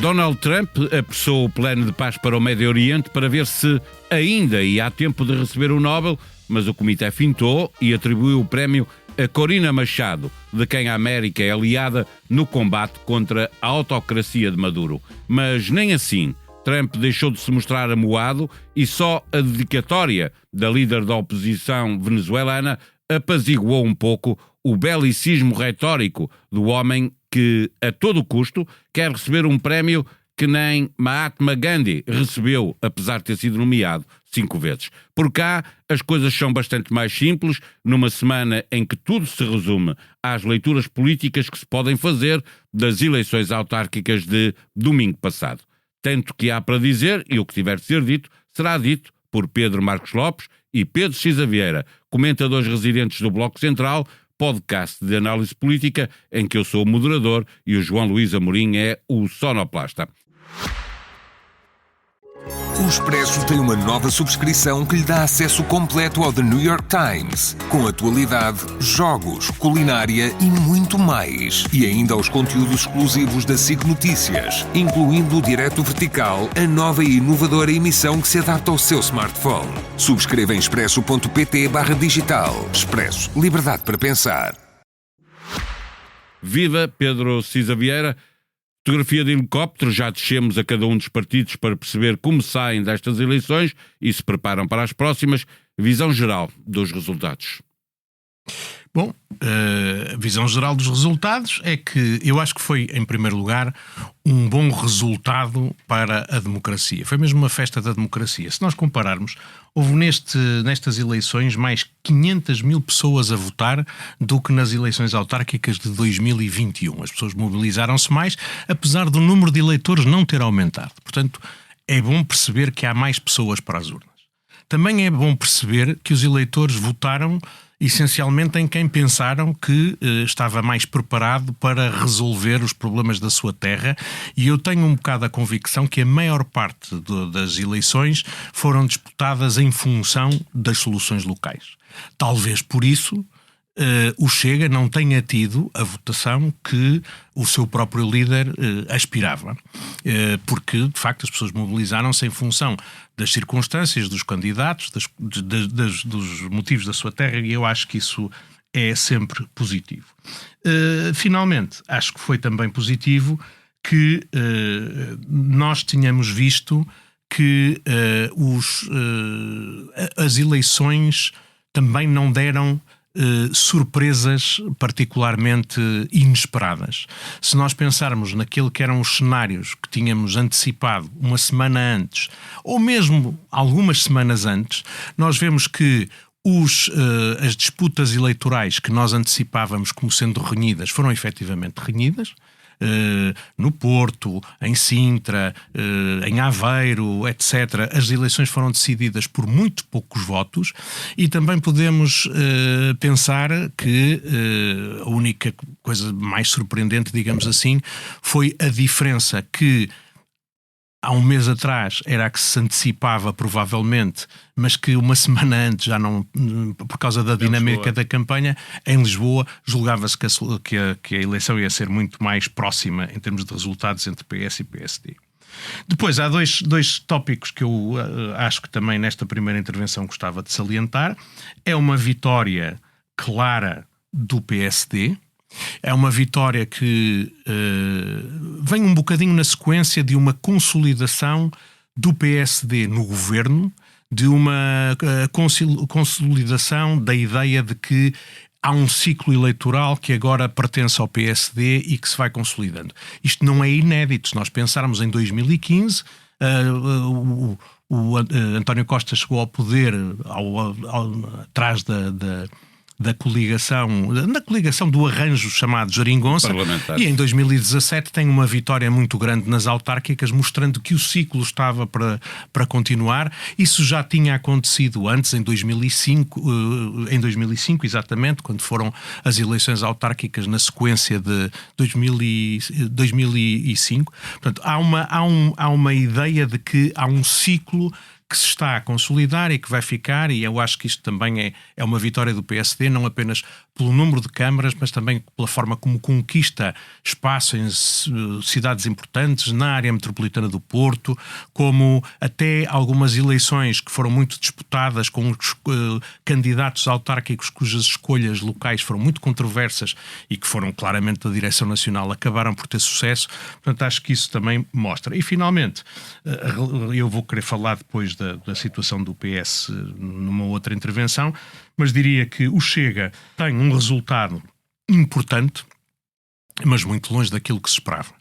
Donald Trump apressou o plano de paz para o Médio Oriente para ver se ainda ia há tempo de receber o Nobel, mas o comitê fintou e atribuiu o prémio a Corina Machado, de quem a América é aliada no combate contra a autocracia de Maduro. Mas nem assim Trump deixou de se mostrar amuado e só a dedicatória da líder da oposição venezuelana apaziguou um pouco o belicismo retórico do homem que, a todo custo, quer receber um prémio que nem Mahatma Gandhi recebeu, apesar de ter sido nomeado 5 vezes. Por cá, as coisas são bastante mais simples, numa semana em que tudo se resume às leituras políticas que se podem fazer das eleições autárquicas de domingo passado. Tanto que há para dizer, e o que tiver de ser dito, será dito por Pedro Marcos Lopes e Pedro Cisa Vieira, comentadores residentes do Bloco Central, podcast de análise política, em que eu sou o moderador e o João Luís Amorim é o sonoplasta. O Expresso tem uma nova subscrição que lhe dá acesso completo ao The New York Times, com atualidade, jogos, culinária e muito mais. E ainda aos conteúdos exclusivos da SIC Notícias, incluindo o Direto Vertical, a nova e inovadora emissão que se adapta ao seu smartphone. Subscreva em expresso.pt/digital. Expresso. Liberdade para pensar. Viva Pedro Cisa Vieira. Fotografia de helicóptero, já descemos a cada um dos partidos para perceber como saem destas eleições e se preparam para as próximas. Visão geral dos resultados. Bom, a visão geral dos resultados é que eu acho que foi, em primeiro lugar, um bom resultado para a democracia. Foi mesmo uma festa da democracia. Se nós compararmos, houve nestas eleições mais 500 mil pessoas a votar do que nas eleições autárquicas de 2021. As pessoas mobilizaram-se mais, apesar do número de eleitores não ter aumentado. Portanto, é bom perceber que há mais pessoas para as urnas. Também é bom perceber que os eleitores votaram essencialmente em quem pensaram que estava mais preparado para resolver os problemas da sua terra, e eu tenho um bocado a convicção que a maior parte das eleições foram disputadas em função das soluções locais. Talvez por isso o Chega não tenha tido a votação que o seu próprio líder aspirava, porque de facto as pessoas mobilizaram-se em função das circunstâncias, dos candidatos, dos motivos da sua terra, e eu acho que isso é sempre positivo. Finalmente, acho que foi também positivo que nós tínhamos visto que as eleições também não deram surpresas particularmente inesperadas. Se nós pensarmos naquilo que eram os cenários que tínhamos antecipado uma semana antes, ou mesmo algumas semanas antes, nós vemos que as disputas eleitorais que nós antecipávamos como sendo renhidas foram efetivamente renhidas. No Porto, em Sintra, em Aveiro, etc. As eleições foram decididas por muito poucos votos, e também podemos pensar que a única coisa mais surpreendente, digamos assim, foi a diferença que há um mês atrás era a que se antecipava provavelmente, mas que uma semana antes já não, por causa da dinâmica da campanha, em Lisboa julgava-se que a eleição ia ser muito mais próxima em termos de resultados entre PS e PSD. Depois há dois tópicos que eu acho que também nesta primeira intervenção gostava de salientar. É uma vitória clara do PSD. É uma vitória que vem um bocadinho na sequência de uma consolidação do PSD no governo, de uma consolidação da ideia de que há um ciclo eleitoral que agora pertence ao PSD e que se vai consolidando. Isto não é inédito. Se nós pensarmos em 2015, o António Costa chegou ao poder atrás da coligação do arranjo chamado Geringonça, e em 2017 tem uma vitória muito grande nas autárquicas, mostrando que o ciclo estava para continuar. Isso já tinha acontecido antes, em 2005 exatamente, quando foram as eleições autárquicas na sequência de 2005. Portanto, há uma ideia de que há um ciclo que se está a consolidar e que vai ficar, e eu acho que isto também é uma vitória do PSD, não apenas pelo número de câmaras, mas também pela forma como conquista espaço em cidades importantes, na área metropolitana do Porto, como até algumas eleições que foram muito disputadas com candidatos autárquicos cujas escolhas locais foram muito controversas e que foram claramente da direção nacional, acabaram por ter sucesso. Portanto, acho que isso também mostra. E, finalmente, eu vou querer falar depois da situação do PS numa outra intervenção, mas diria que o Chega tem um resultado importante, mas muito longe daquilo que se esperava.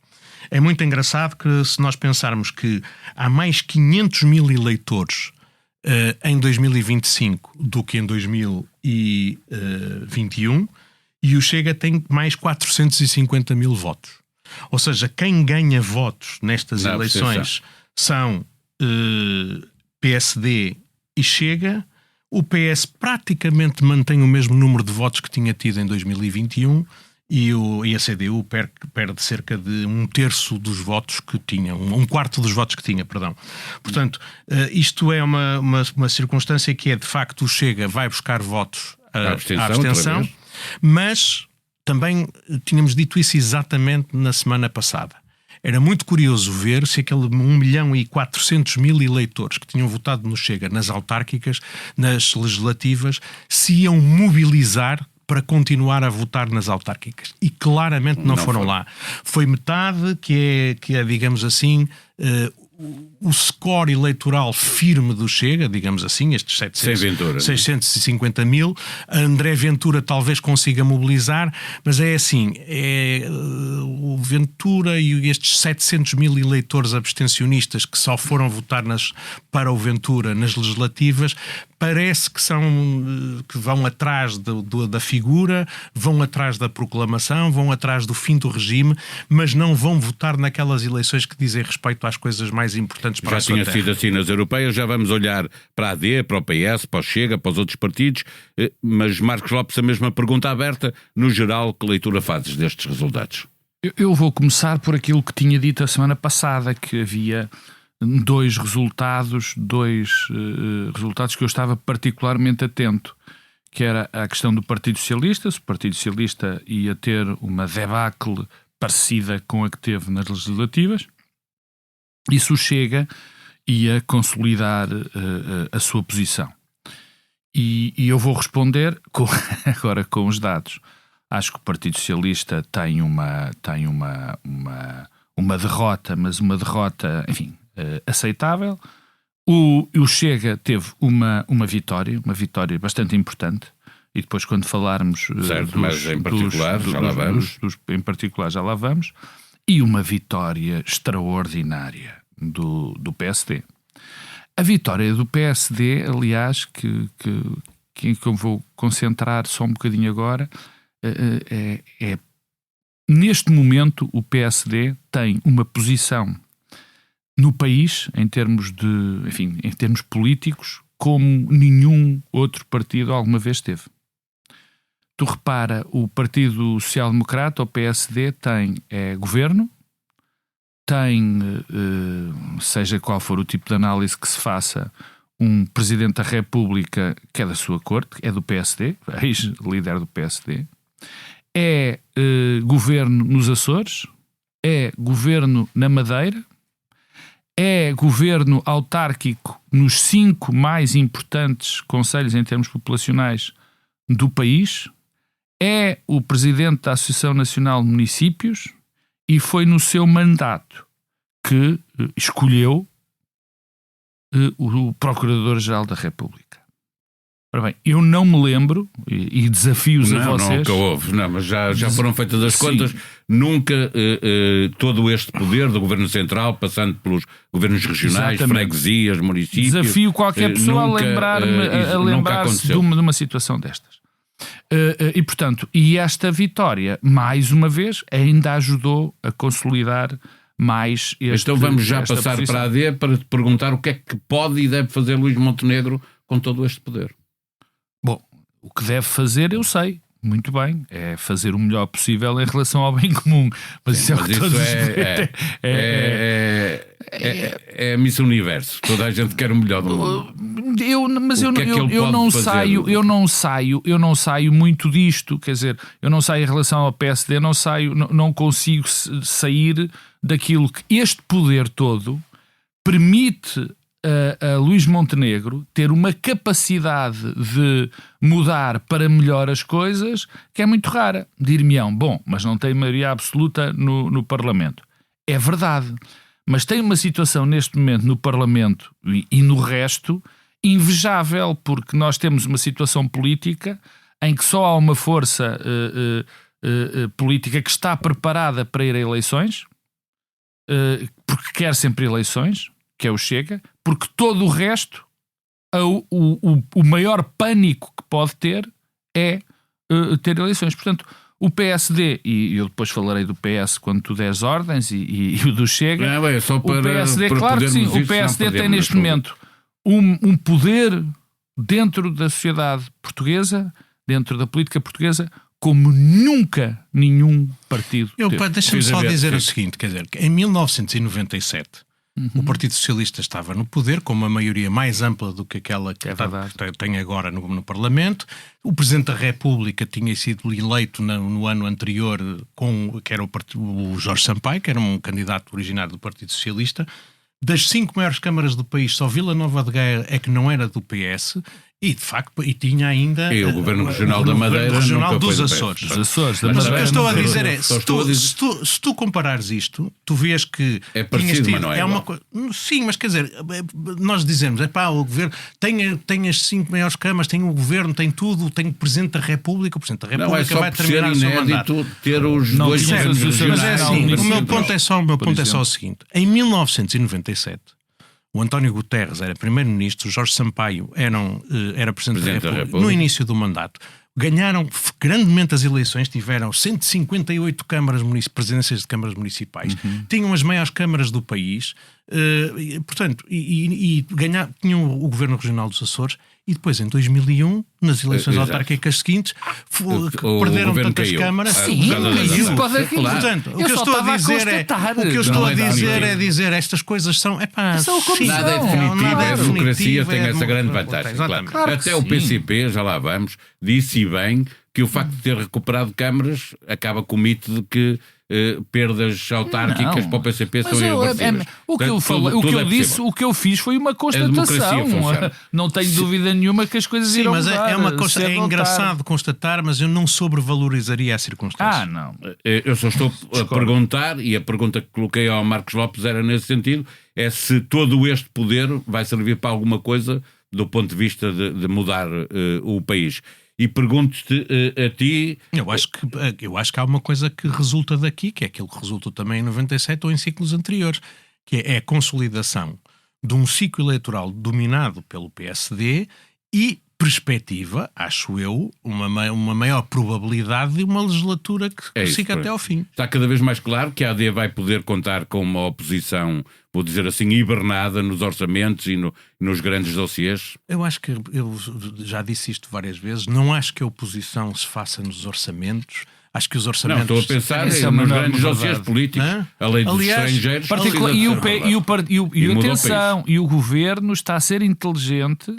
É muito engraçado que, se nós pensarmos que há mais 500 mil eleitores em 2025 do que em 2021, e o Chega tem mais 450 mil votos. Ou seja, quem ganha votos nestas eleições são PSD e Chega. O PS praticamente mantém o mesmo número de votos que tinha tido em 2021 e a CDU perde cerca de um terço dos votos que tinha, um quarto dos votos que tinha, perdão. Portanto, isto é uma circunstância que é, de facto, o Chega vai buscar votos à abstenção, mas também tínhamos dito isso exatamente na semana passada. Era muito curioso ver se aquele 1.400.000 eleitores que tinham votado no Chega nas autárquicas, nas legislativas, se iam mobilizar para continuar a votar nas autárquicas. E claramente não foram lá. Foi metade, que é digamos assim, o score eleitoral firme do Chega, digamos assim, estes 650 mil. André Ventura talvez consiga mobilizar, mas é assim, o Ventura e estes 700 mil eleitores abstencionistas que só foram votar para o Ventura nas legislativas, parece que vão atrás da figura, vão atrás da proclamação, vão atrás do fim do regime, mas não vão votar naquelas eleições que dizem respeito às coisas mais importantes para a sua terra. Já tinha sido assim nas europeias, já vamos olhar para a AD, para o PS, para o Chega, para os outros partidos, mas Marcos Lopes, a mesma pergunta aberta, no geral, que leitura fazes destes resultados? Eu vou começar por aquilo que tinha dito a semana passada, que havia dois resultados que eu estava particularmente atento, que era a questão do Partido Socialista, se o Partido Socialista ia ter uma debacle parecida com a que teve nas legislativas, e se o Chega ia consolidar a sua posição. E eu vou responder agora com os dados. Acho que o Partido Socialista tem uma derrota, mas uma derrota, enfim, aceitável. O Chega teve uma vitória bastante importante, e depois, quando falarmos em particular já lá vamos, e uma vitória extraordinária do PSD. A vitória do PSD, aliás, que eu vou concentrar só um bocadinho agora, neste momento o PSD tem uma posição no país, em termos políticos, como nenhum outro partido alguma vez teve. Tu repara, o Partido Social Democrata, o PSD, tem governo, tem, seja qual for o tipo de análise que se faça, um Presidente da República que é da sua corte, é do PSD, ex-líder do PSD, é governo nos Açores, é governo na Madeira, é governo autárquico nos 5 mais importantes concelhos em termos populacionais do país, é o presidente da Associação Nacional de Municípios e foi no seu mandato que escolheu o Procurador-Geral da República. Ora bem, eu não me lembro, e desafio-os a vocês... Nunca houve, mas já foram feitas as contas, nunca todo este poder do Governo Central, passando pelos governos regionais, freguesias, municípios... Desafio qualquer pessoa a lembrar-se de uma situação destas. E, portanto, esta vitória, mais uma vez, ainda ajudou a consolidar mais Então vamos já passar posição. Para a AD para te perguntar o que é que pode e deve fazer Luís Montenegro com todo este poder. Bom, o que deve fazer eu sei, muito bem, é fazer o melhor possível em relação ao bem comum. Mas isso é o que todos é Miss Universo. Toda a gente quer o melhor do mundo. Eu não saio muito disto, quer dizer, eu não saio em relação ao PSD, não consigo sair daquilo que este poder todo permite a Luís Montenegro ter uma capacidade de mudar para melhor as coisas que é muito rara. Dir-me-ão, bom, mas não tem maioria absoluta no Parlamento. É verdade, mas tem uma situação neste momento no Parlamento e no resto invejável, porque nós temos uma situação política em que só há uma força política que está preparada para ir a eleições, porque quer sempre eleições, que é o Chega, porque todo o resto, o maior pânico que pode ter é ter eleições. Portanto, o PSD, e eu depois falarei do PS quando tu deres ordens, e o do Chega, não, é só para, o PSD, para claro que sim, o PSD tem neste momento um poder dentro da sociedade portuguesa, dentro da política portuguesa, como nunca nenhum partido teve. Deixa-me só dizer o seguinte, quer dizer, que em 1997 o Partido Socialista estava no poder com uma maioria mais ampla do que aquela que tem agora no Parlamento. O Presidente da República tinha sido eleito no ano anterior, que era o Jorge Sampaio, que era um candidato originário do Partido Socialista. Das 5 maiores câmaras do país, só Vila Nova de Gaia é que não era do PS. E, de facto, tinha ainda... E o Governo Regional da Madeira... O Regional dos Açores. Mas o que eu estou a dizer é, se tu comparares isto, tu vês que... É parecido, mas não é igual. Sim, mas quer dizer, nós dizemos, o Governo tem as 5 maiores câmaras, tem o Governo, tem tudo, tem o Presidente da República, o Presidente da República vai terminar o seu mandato. Ter os dois governos regionais. Mas é assim, o meu ponto é só o seguinte. Em 1997... o António Guterres era Primeiro-Ministro, o Jorge Sampaio era Presidente da República no início do mandato. Ganharam grandemente as eleições, tiveram 158 presidências de câmaras municipais, tinham as maiores câmaras do país, tinham o Governo Regional dos Açores, e depois em 2001, nas eleições autárquicas seguintes, perderam tantas câmaras. Sim, isso pode aqui. Portanto, o que eu estou a dizer é dizer estas coisas são... Nada é definitivo, a democracia tem essa grande vantagem. Claro. Até o PCP, já lá vamos, disse bem que o facto de ter recuperado câmaras acaba com o mito de que perdas autárquicas para o PCP são irreversíveis. O que eu fiz foi uma constatação. Não tenho dúvida nenhuma que as coisas irão mudar. Mas é engraçado constatar, mas eu não sobrevalorizaria a circunstância. Não. Eu só estou a perguntar, e a pergunta que coloquei ao Marcos Lopes era nesse sentido, é se todo este poder vai servir para alguma coisa do ponto de vista de mudar o país. E pergunto-te a ti... Eu acho que há uma coisa que resulta daqui, que é aquilo que resultou também em 97 ou em ciclos anteriores, que é a consolidação de um ciclo eleitoral dominado pelo PSD e perspectiva, acho eu, uma maior probabilidade de uma legislatura que siga até ao fim. Está cada vez mais claro que a AD vai poder contar com uma oposição, vou dizer assim, hibernada nos orçamentos e nos grandes dossiês? Eu acho que, eu já disse isto várias vezes, não acho que a oposição se faça nos orçamentos. Acho que os orçamentos... Não, estou a pensar nos grandes dossiês políticos. A lei dos estrangeiros... E o Governo está a ser inteligente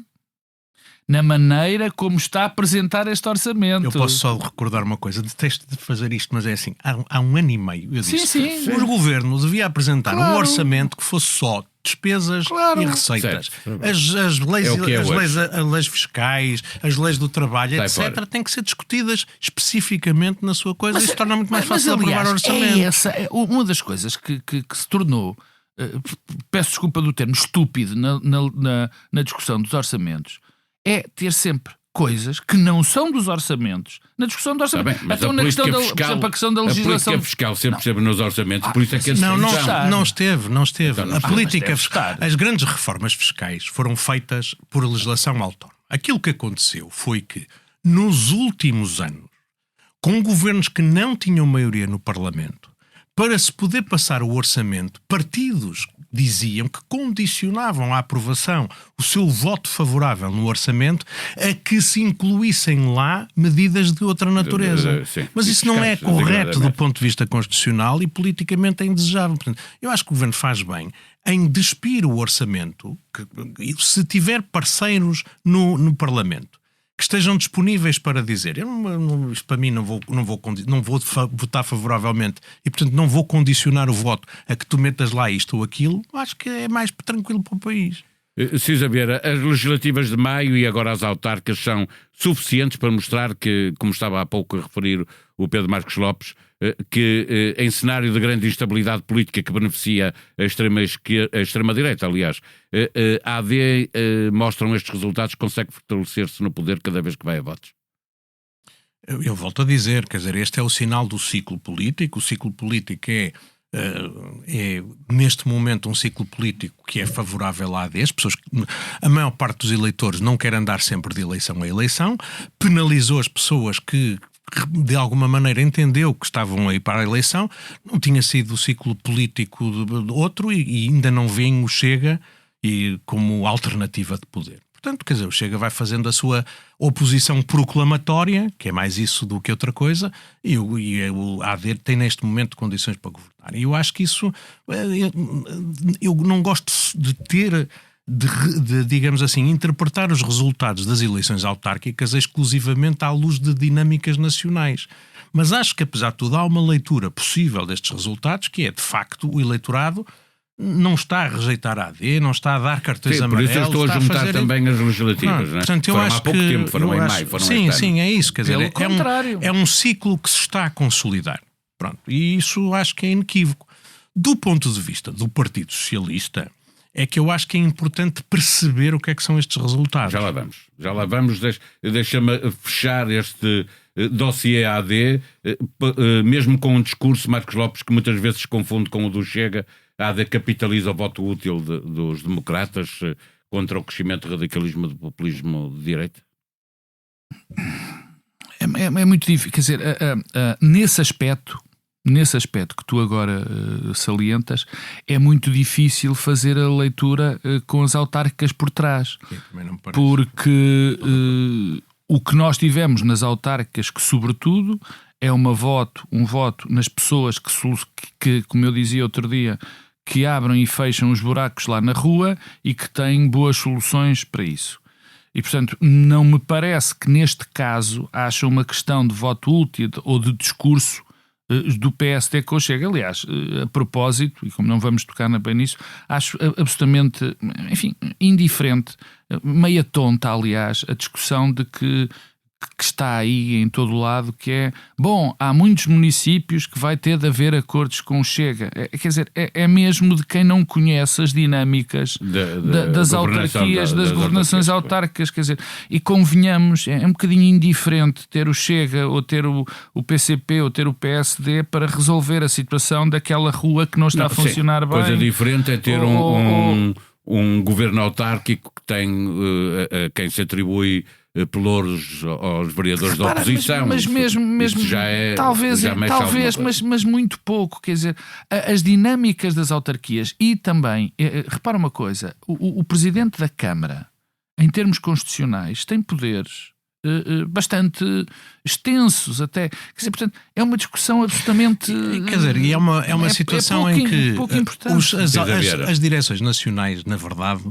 na maneira como está a apresentar este orçamento. Eu posso só recordar uma coisa, detesto de fazer isto, mas é assim, há um ano e meio eu disse, o Governo devia apresentar um orçamento que fosse só despesas e receitas. As leis fiscais, as leis do trabalho, etc., têm que ser discutidas especificamente na sua coisa, e isso torna muito mais fácil aprovar o orçamento. É uma das coisas que se tornou, peço desculpa do termo, estúpido na discussão dos orçamentos, é ter sempre coisas que não são dos orçamentos na discussão do orçamento. Então, na questão a questão da legislação... A política fiscal sempre esteve nos orçamentos, por isso é que não esteve. Então, a política fiscal, as grandes reformas fiscais foram feitas por legislação autónoma. Aquilo que aconteceu foi que, nos últimos anos, com governos que não tinham maioria no Parlamento, para se poder passar o orçamento, partidos diziam que condicionavam a aprovação, o seu voto favorável no orçamento, a que se incluíssem lá medidas de outra natureza. Sim, mas isso não é correto do ponto de vista constitucional e politicamente é indesejável. Portanto, eu acho que o Governo faz bem em despir o orçamento, se tiver parceiros no Parlamento que estejam disponíveis para dizer isto para mim não vou votar favoravelmente e, portanto, não vou condicionar o voto a que tu metas lá isto ou aquilo, acho que é mais tranquilo para o país. Cisa Vieira, as legislativas de maio e agora as autárquicas são suficientes para mostrar que, como estava há pouco a referir o Pedro Marcos Lopes, que em cenário de grande instabilidade política que beneficia a extrema-direita, aliás, a AD mostram estes resultados, consegue fortalecer-se no poder cada vez que vai a votos? Eu volto a dizer, quer dizer, este é o sinal do ciclo político. O ciclo político é neste momento um ciclo político que é favorável à AD. A maior parte dos eleitores não quer andar sempre de eleição a eleição, penalizou as pessoas que de alguma maneira entendeu que estavam aí para a eleição, não tinha sido o ciclo político de outro e ainda não vem o Chega como alternativa de poder. Portanto, quer dizer, o Chega vai fazendo a sua oposição proclamatória, que é mais isso do que outra coisa, e o AD tem neste momento condições para governar. E eu acho que isso... Eu não gosto de, digamos assim, interpretar os resultados das eleições autárquicas exclusivamente à luz de dinâmicas nacionais. Mas acho que, apesar de tudo, há uma leitura possível destes resultados, que é, de facto, o eleitorado não está a rejeitar a AD, não está a dar cartões amarelos. Por isso eu estou a juntar também as legislativas, não é? Portanto, eu acho há pouco tempo, foram em maio. Sim, é isso. Quer dizer, contrário. É um ciclo que se está a consolidar. Pronto, e isso acho que é inequívoco. Do ponto de vista do Partido Socialista, é que eu acho que é importante perceber o que é que são estes resultados. Já lá vamos. Deixa-me fechar este dossiê AD, mesmo com um discurso, Marcos Lopes, que muitas vezes se confunde com o do Chega. A AD capitaliza o voto útil dos democratas contra o crescimento do radicalismo e do populismo de direita? É muito difícil. Quer dizer, nesse aspecto que tu agora salientas, é muito difícil fazer a leitura com as autárquicas por trás. Porque o que nós tivemos nas autárquicas, que sobretudo é um voto nas pessoas que, como eu dizia outro dia, que abrem e fecham os buracos lá na rua e que têm boas soluções para isso. E, portanto, não me parece que neste caso haja uma questão de voto útil ou de discurso do PSD com o Chega. Aliás, a propósito, e como não vamos tocar bem nisso, acho absolutamente, enfim, indiferente, meia tonta, aliás, a discussão de que está aí em todo o lado, que é, há muitos municípios que vai ter de haver acordos com o Chega. Quer dizer, é mesmo de quem não conhece as dinâmicas das autarquias, das governações autárquicas, quer dizer, e convenhamos, é um bocadinho indiferente ter o Chega, ou ter o PCP, ou ter o PSD para resolver a situação daquela rua que não está a funcionar bem. Coisa diferente é ter um governo autárquico que tem a quem se atribui pelouros aos vereadores da oposição. Mas mesmo já é, talvez, mas muito pouco. Quer dizer, as dinâmicas das autarquias e também, repara uma coisa, o Presidente da Câmara, em termos constitucionais, tem poderes bastante extensos até. Quer dizer, portanto, é uma discussão absolutamente... Quer dizer, e é uma situação em que as direções nacionais, na verdade,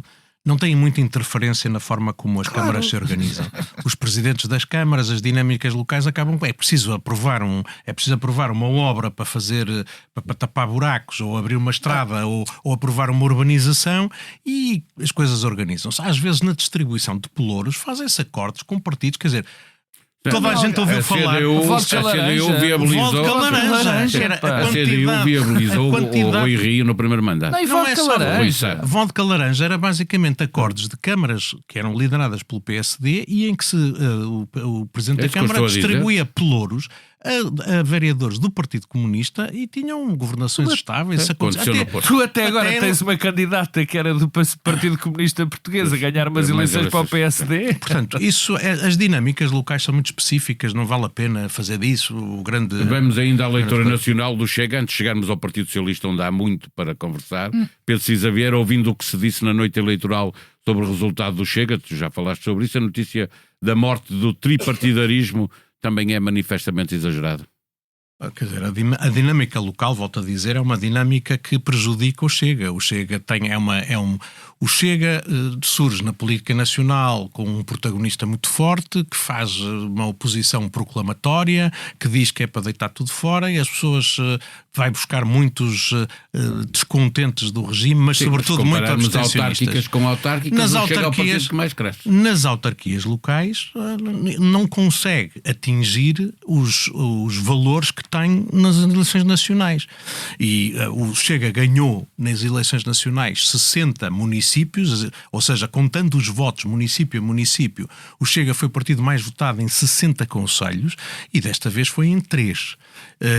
não têm muita interferência na forma como as câmaras se organizam. Os presidentes das câmaras, as dinâmicas locais acabam... É preciso aprovar uma obra para tapar buracos, ou abrir uma estrada, ou aprovar uma urbanização, e as coisas organizam-se. Às vezes, na distribuição de pelouros, fazem-se acordos com partidos, quer dizer... Toda a gente ouviu falar. A CDU viabilizou. A CDU viabilizou o Rui Rio no primeiro mandato. Não é só laranja. Vodka laranja era basicamente acordos de câmaras que eram lideradas pelo PSD e em que o Presidente da Câmara distribuía pelouros a vereadores do Partido Comunista e tinham governações estáveis. Tu até agora tens uma candidata que era do Partido Comunista Português a ganhar umas eleições para o PSD. Portanto, as dinâmicas locais são muito específicas, não vale a pena fazer disso o grande... Vamos ainda à leitura nacional do Chega, antes de chegarmos ao Partido Socialista, onde há muito para conversar. Pedro Cisa Vieira, ouvindo o que se disse na noite eleitoral sobre o resultado do Chega, tu já falaste sobre isso, a notícia da morte do tripartidarismo também é manifestamente exagerada. Quer dizer, a dinâmica local, volto a dizer, é uma dinâmica que prejudica o Chega. O Chega o Chega surge na política nacional com um protagonista muito forte, que faz uma oposição proclamatória, que diz que é para deitar tudo fora, e as pessoas vai buscar muitos descontentes do regime, mas sobretudo muito abstencionistas. Autárquicas com autárquicas, o Chega é o partido que mais cresce. Nas autarquias locais não consegue atingir os valores que tem nas eleições nacionais. E o Chega ganhou nas eleições nacionais 60 municípios, ou seja, contando os votos município a município, o Chega foi o partido mais votado em 60 concelhos e desta vez foi em 3.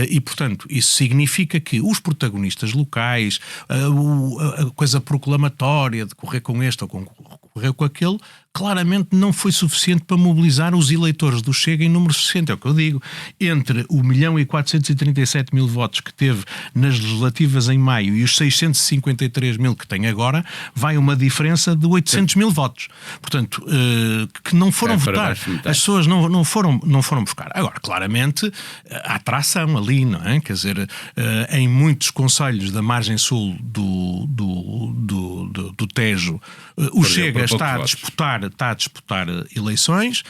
E, portanto, isso significa que os protagonistas locais, a coisa proclamatória de correr com este ou correr com aquele, claramente não foi suficiente para mobilizar os eleitores do Chega em número 60, é o que eu digo. Entre o 1.437.000 votos que teve nas legislativas em maio e os 653.000 que tem agora, vai uma diferença de 800.000 votos. Portanto, que não foram votar. As pessoas não foram buscar. Agora, claramente, há tração ali, não é? Quer dizer, em muitos concelhos da margem sul do Tejo, o Chega está a disputar eleições.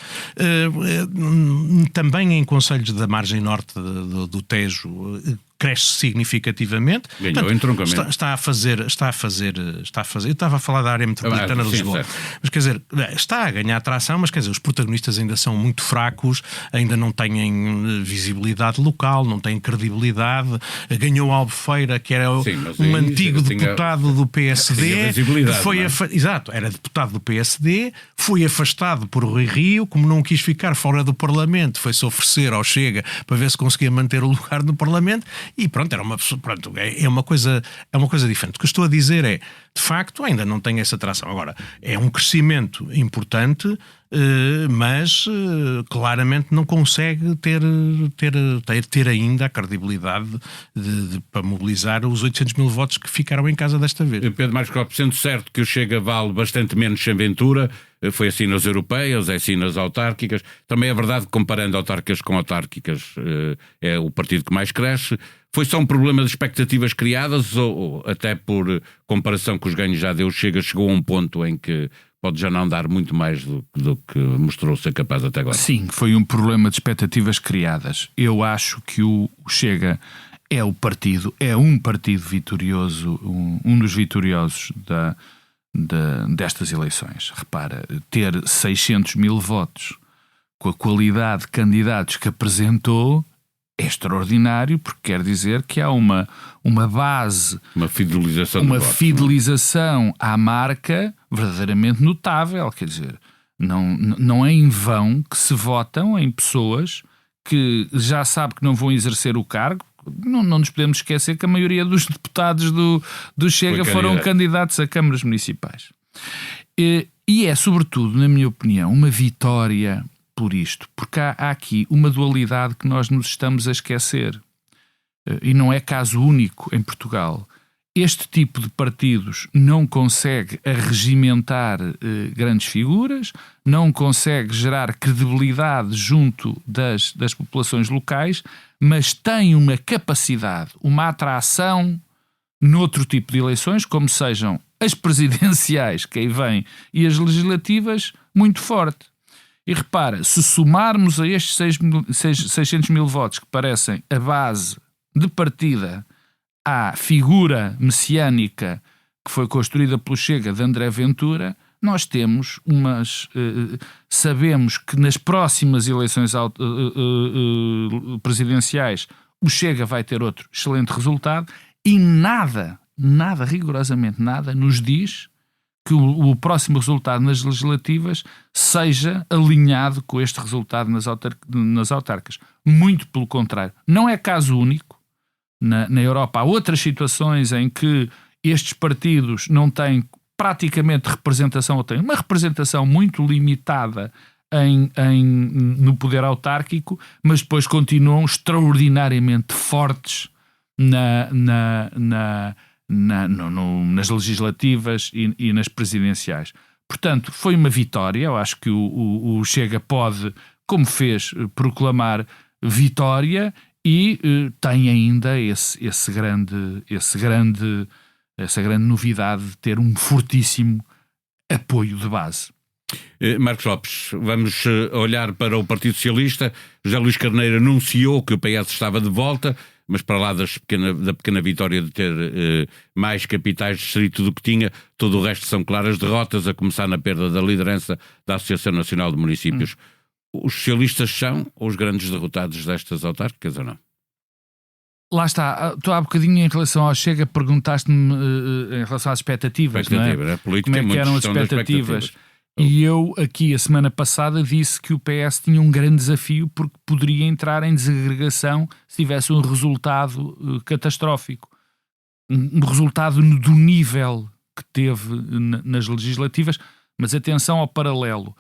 Também em concelhos da margem norte do Tejo cresce significativamente. Ganhou entroncamento. Está a fazer. Eu estava a falar da área metropolitana de Lisboa. Mas quer dizer, está a ganhar tração, mas quer dizer, os protagonistas ainda são muito fracos, ainda não têm visibilidade local, não têm credibilidade. Ganhou Albufeira, que era um antigo deputado do PSD. Exato, era deputado do PSD, foi afastado por Rui Rio, como não quis ficar fora do Parlamento, foi-se oferecer ao Chega para ver se conseguia manter o lugar no Parlamento. E pronto, é uma coisa diferente. O que eu estou a dizer é, de facto, ainda não tem essa tração. Agora, é um crescimento importante, mas claramente não consegue ter ainda a credibilidade para mobilizar os 800.000 votos que ficaram em casa desta vez. Pedro Marcos Lopes, sendo certo que o Chega vale bastante menos sem Ventura, foi assim nas europeias, é assim nas autárquicas. Também é verdade que, comparando autárquicas com autárquicas, é o partido que mais cresce. Foi só um problema de expectativas criadas ou até por comparação com os ganhos já deu, chegou a um ponto em que pode já não dar muito mais do que mostrou ser capaz até agora? Sim, foi um problema de expectativas criadas. Eu acho que o Chega é um partido vitorioso, um dos vitoriosos destas eleições. Repara, ter 600.000 votos com a qualidade de candidatos que apresentou é extraordinário, porque quer dizer que há uma base, uma fidelização à marca verdadeiramente notável. Quer dizer, não é em vão que se votam em pessoas que já sabe que não vão exercer o cargo. Não nos podemos esquecer que a maioria dos deputados do Chega foram candidatos a câmaras municipais. E é, sobretudo, na minha opinião, uma vitória por isto, porque há aqui uma dualidade que nós nos estamos a esquecer. E não é caso único em Portugal. Este tipo de partidos não consegue arregimentar grandes figuras, não consegue gerar credibilidade junto das populações locais, mas tem uma capacidade, uma atração noutro tipo de eleições, como sejam as presidenciais que aí vêm e as legislativas, muito forte. E repara, se somarmos a estes 600.000 votos que parecem a base de partida à figura messiânica que foi construída pelo Chega de André Ventura, nós temos sabemos que nas próximas eleições presidenciais o Chega vai ter outro excelente resultado e nada, rigorosamente nada, nos diz que o próximo resultado nas legislativas seja alinhado com este resultado nas autárquicas. Muito pelo contrário. Não é caso único. Na Europa há outras situações em que estes partidos não têm praticamente representação, ou têm uma representação muito limitada no poder autárquico, mas depois continuam extraordinariamente fortes nas legislativas e nas presidenciais. Portanto, foi uma vitória. Eu acho que o Chega pode, como fez, proclamar vitória e tem ainda essa grande novidade de ter um fortíssimo apoio de base. Marcos Lopes, vamos olhar para o Partido Socialista. José Luís Carneiro anunciou que o PS estava de volta, mas para lá da pequena vitória de ter mais capitais de distrito do que tinha, todo o resto são claras derrotas, a começar na perda da liderança da Associação Nacional de Municípios. Os socialistas são os grandes derrotados destas autárquicas ou não? Lá está, tu há bocadinho em relação ao Chega perguntaste-me em relação às expectativas, não é? Política, como é que eram as expectativas? E eu aqui a semana passada disse que o PS tinha um grande desafio porque poderia entrar em desagregação se tivesse um resultado catastrófico. Um resultado do nível que teve nas legislativas, mas atenção ao paralelo.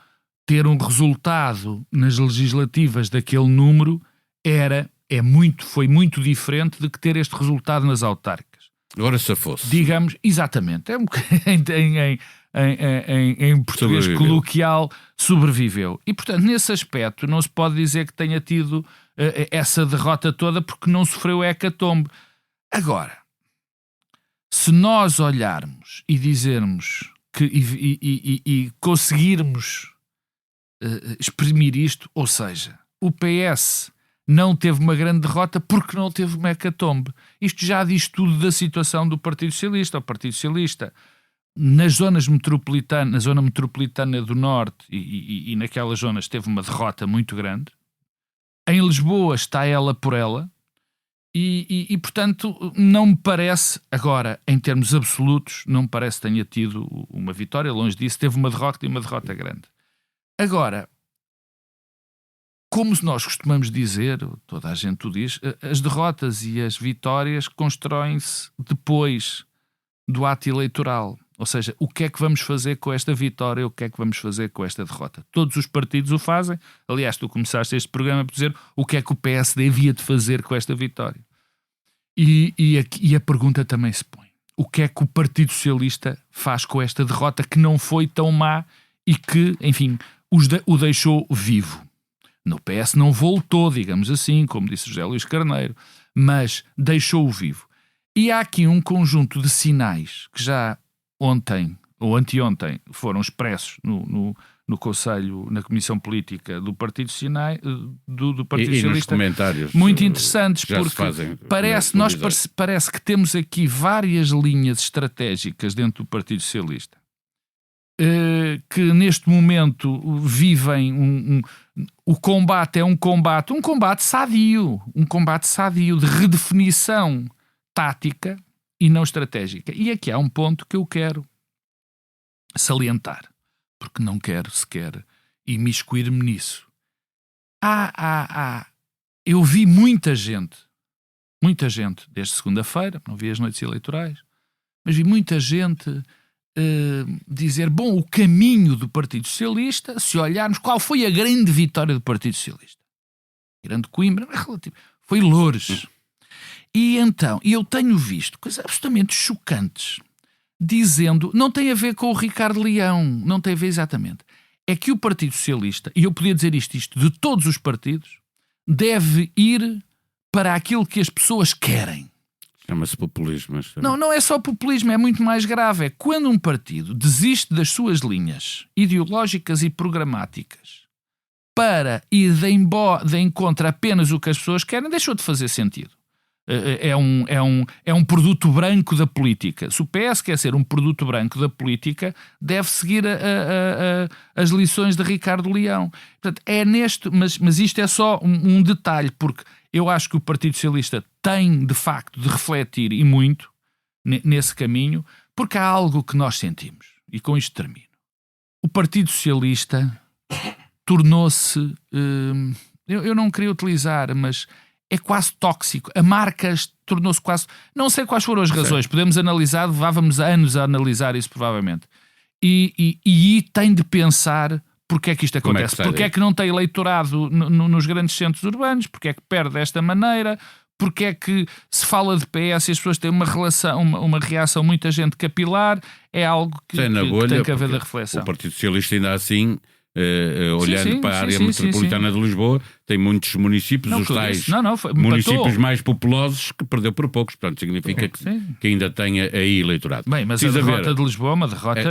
Ter um resultado nas legislativas daquele número foi muito diferente de que ter este resultado nas autárquicas. Agora se fosse. Digamos, exatamente. Em português coloquial, sobreviveu. E, portanto, nesse aspecto, não se pode dizer que tenha tido essa derrota toda porque não sofreu hecatombe. Agora, se nós olharmos e dizermos e conseguirmos exprimir isto, ou seja, o PS não teve uma grande derrota porque não teve uma hecatombe. Isto já diz tudo da situação do Partido Socialista. O Partido Socialista, nas zonas metropolitanas, na zona metropolitana do Norte e naquelas zonas, teve uma derrota muito grande. Em Lisboa está ela por ela e portanto, não me parece, agora, em termos absolutos, não me parece que tenha tido uma vitória. Longe disso, teve uma derrota e uma derrota grande. Agora, como nós costumamos dizer, toda a gente o diz, as derrotas e as vitórias constroem-se depois do ato eleitoral. Ou seja, o que é que vamos fazer com esta vitória, o que é que vamos fazer com esta derrota? Todos os partidos o fazem. Aliás, tu começaste este programa por dizer o que é que o PSD havia de fazer com esta vitória. E a pergunta também se põe. O que é que o Partido Socialista faz com esta derrota que não foi tão má e que, enfim, o deixou vivo? No PS não voltou, digamos assim, como disse José Luís Carneiro, mas deixou-o vivo. E há aqui um conjunto de sinais que já ontem ou anteontem foram expressos no Conselho, na Comissão Política do Partido Socialista, nos comentários muito interessantes, porque parece que temos aqui várias linhas estratégicas dentro do Partido Socialista que neste momento vivem o combate é um combate sadio de redefinição tática e não estratégica. E aqui há um ponto que eu quero salientar, porque não quero sequer imiscuir-me nisso. Eu vi muita gente, desde segunda-feira, não vi as noites eleitorais, mas vi muita gente dizer, bom, o caminho do Partido Socialista, se olharmos qual foi a grande vitória do Partido Socialista. Grande Coimbra, foi Loures. E então, eu tenho visto coisas absolutamente chocantes, dizendo, não tem a ver com o Ricardo Leão, não tem a ver exatamente, é que o Partido Socialista, e eu podia dizer isto de todos os partidos, deve ir para aquilo que as pessoas querem. Chama-se populismo. Não é só populismo, é muito mais grave. É quando um partido desiste das suas linhas ideológicas e programáticas para ir de encontro apenas o que as pessoas querem, deixou de fazer sentido. É um produto branco da política. Se o PS quer ser um produto branco da política, deve seguir as lições de Ricardo Leão. Portanto, mas isto é só um detalhe, porque eu acho que o Partido Socialista tem, de facto, de refletir e muito nesse caminho, porque há algo que nós sentimos. e com isto termino. O Partido Socialista tornou-se, eu não queria utilizar, mas é quase tóxico. A marca tornou-se quase... Não sei quais foram as razões, podemos analisar, levávamos anos a analisar isso provavelmente. E tem de pensar porque é que isto acontece. Porque é que não tem eleitorado nos grandes centros urbanos, porque é que perde desta maneira, porque é que se fala de PS e as pessoas têm uma reação muita gente capilar, é algo que tem que haver da reflexão. O Partido Socialista ainda assim... olhando para a área metropolitana de Lisboa, tem muitos municípios, os tais municípios mais populosos, que perdeu por poucos, portanto significa que ainda tem aí eleitorado. Bem, mas a derrota de Lisboa é uma derrota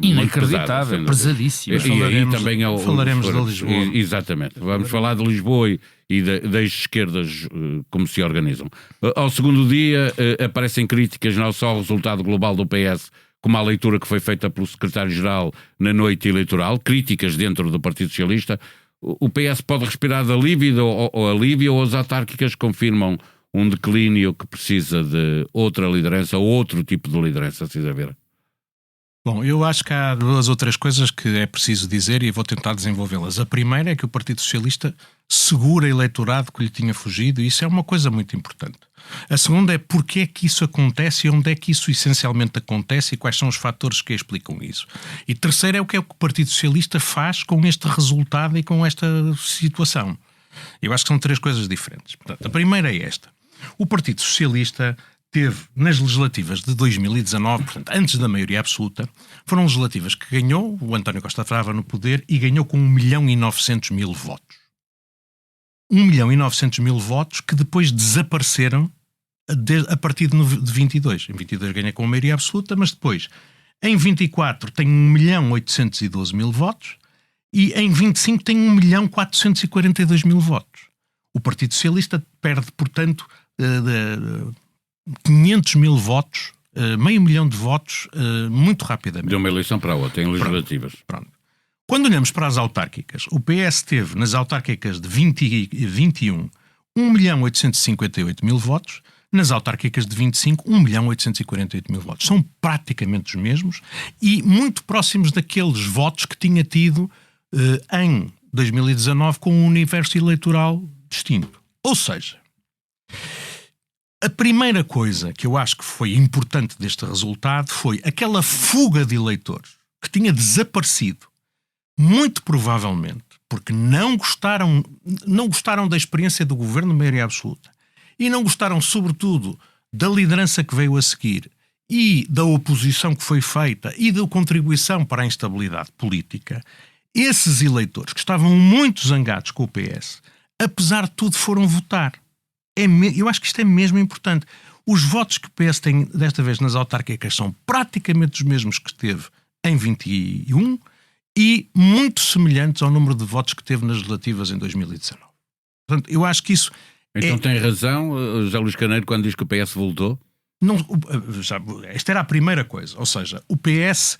inacreditável, pesadíssima. E aí também falaremos de Lisboa. Exatamente, vamos falar de Lisboa e das esquerdas, como se organizam. Ao segundo dia aparecem críticas não só ao resultado global do PS, como a leitura que foi feita pelo secretário-geral na noite eleitoral, críticas dentro do Partido Socialista. O PS pode respirar de alívio ou as autárquicas confirmam um declínio que precisa de outra liderança, ou outro tipo de liderança, César Vieira? Bom, eu acho que há duas ou três coisas que é preciso dizer e vou tentar desenvolvê-las. A primeira é que o Partido Socialista segura eleitorado que lhe tinha fugido e isso é uma coisa muito importante. A segunda é porque é que isso acontece e onde é que isso essencialmente acontece e quais são os fatores que explicam isso. E terceiro é o que o Partido Socialista faz com este resultado e com esta situação. Eu acho que são três coisas diferentes. Portanto, a primeira é esta. O Partido Socialista teve nas legislativas de 2019, portanto, antes da maioria absoluta, foram legislativas que ganhou, o António Costa estava no poder e ganhou com 1.900.000 votos. 1.900.000 votos que depois desapareceram a partir de 22. Em 22 ganha com a maioria absoluta, mas depois, em 24 tem 1.812.000 votos e em 25 tem 1.442.000 votos. O Partido Socialista perde, portanto, 500.000 votos, meio milhão de votos, muito rapidamente. De uma eleição para a outra, em legislativas. Pronto. Quando olhamos para as autárquicas, o PS teve nas autárquicas de 20 e 21 1.858.000 votos, nas autárquicas de 25 1.848.000 votos. São praticamente os mesmos e muito próximos daqueles votos que tinha tido em 2019 com um universo eleitoral distinto. Ou seja, a primeira coisa que eu acho que foi importante deste resultado foi aquela fuga de eleitores que tinha desaparecido, muito provavelmente porque não gostaram da experiência do governo de maioria absoluta e não gostaram, sobretudo, da liderança que veio a seguir e da oposição que foi feita e da contribuição para a instabilidade política. Esses eleitores que estavam muito zangados com o PS, apesar de tudo, foram votar. Eu acho que isto é mesmo importante. Os votos que o PS tem desta vez nas autárquicas são praticamente os mesmos que teve em 21 e muito semelhantes ao número de votos que teve nas legislativas em 2019. Portanto, eu acho que isso... Então tem razão José Luís Carneiro quando diz que o PS voltou? Não, esta era a primeira coisa. Ou seja, o PS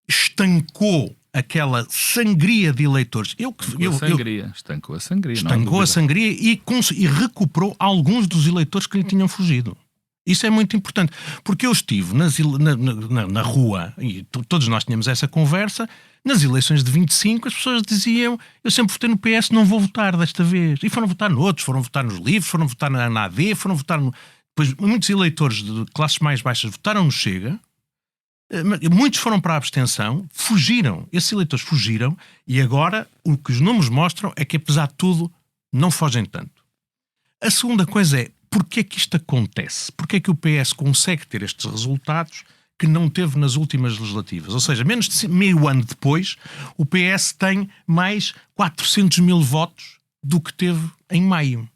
estancou aquela sangria de eleitores. Estancou a sangria. Estancou a sangria e recuperou alguns dos eleitores que lhe tinham fugido. Isso é muito importante. Porque eu estive na rua, e todos nós tínhamos essa conversa, nas eleições de 25 as pessoas diziam: eu sempre votei no PS, não vou votar desta vez. E foram votar noutros, foram votar nos livros, foram votar na AD, foram votar no... Depois, muitos eleitores de classes mais baixas votaram no Chega, muitos foram para a abstenção, fugiram. Esses eleitores fugiram e agora o que os números mostram é que, apesar de tudo, não fogem tanto. A segunda coisa é: porquê é que isto acontece? Porquê é que o PS consegue ter estes resultados que não teve nas últimas legislativas? Ou seja, menos de meio ano depois, o PS tem mais 400.000 votos do que teve em maio.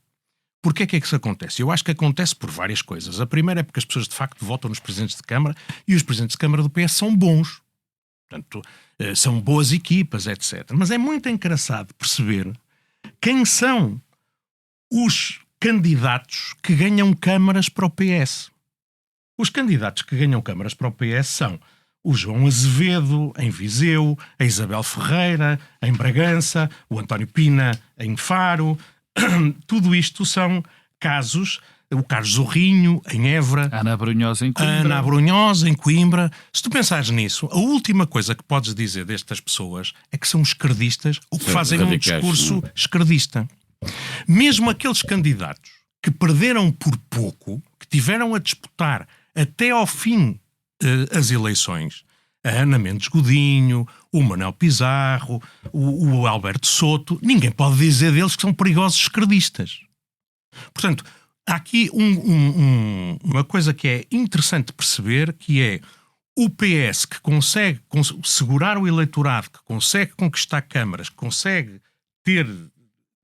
Porquê é que isso acontece? Eu acho que acontece por várias coisas. A primeira é porque as pessoas de facto votam nos presidentes de Câmara e os presidentes de Câmara do PS são bons. Portanto, são boas equipas, etc. Mas é muito engraçado perceber quem são os candidatos que ganham câmaras para o PS. Os candidatos que ganham câmaras para o PS são o João Azevedo, em Viseu, a Isabel Ferreira, em Bragança, o António Pina, em Faro. Tudo isto são casos o Carlos Zorrinho, em Évora, Ana Abrunhosa em Coimbra. Ana Abrunhosa, em Coimbra. Se tu pensares nisso, a última coisa que podes dizer destas pessoas é que são esquerdistas ou que fazem um discurso esquerdista. Mesmo aqueles candidatos que perderam por pouco, que tiveram a disputar até ao fim as eleições, a Ana Mendes Godinho, o Manuel Pizarro, o Alberto Soto, ninguém pode dizer deles que são perigosos esquerdistas. Portanto, há aqui uma coisa que é interessante perceber, que é o PS que consegue segurar o eleitorado, que consegue conquistar câmaras, que consegue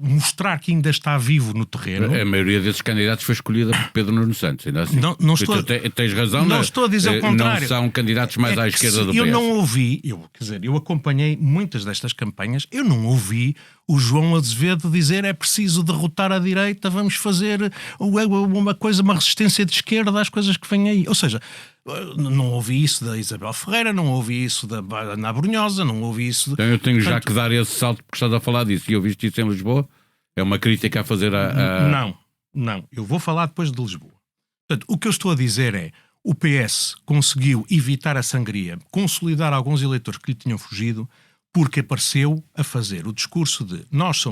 mostrar que ainda está vivo no terreno. A maioria desses candidatos foi escolhida por Pedro Nuno Santos, ainda assim. Não estou, tens razão, não estou a dizer o contrário. Não são candidatos mais à esquerda do PS. Eu não ouvi, eu acompanhei muitas destas campanhas, eu não ouvi o João Azevedo dizer é preciso derrotar a direita, vamos fazer uma resistência de esquerda às coisas que vêm aí. Ou seja, não ouvi isso da Isabel Ferreira, não ouvi isso da Ana Abrunhosa, não ouvi isso... Então eu tenho já que dar esse salto porque estás a falar disso. E eu vi isso em Lisboa? É uma crítica a fazer Não. Eu vou falar depois de Lisboa. Portanto, o que eu estou a dizer é o PS conseguiu evitar a sangria, consolidar alguns eleitores que lhe tinham fugido, porque apareceu a fazer o discurso de nós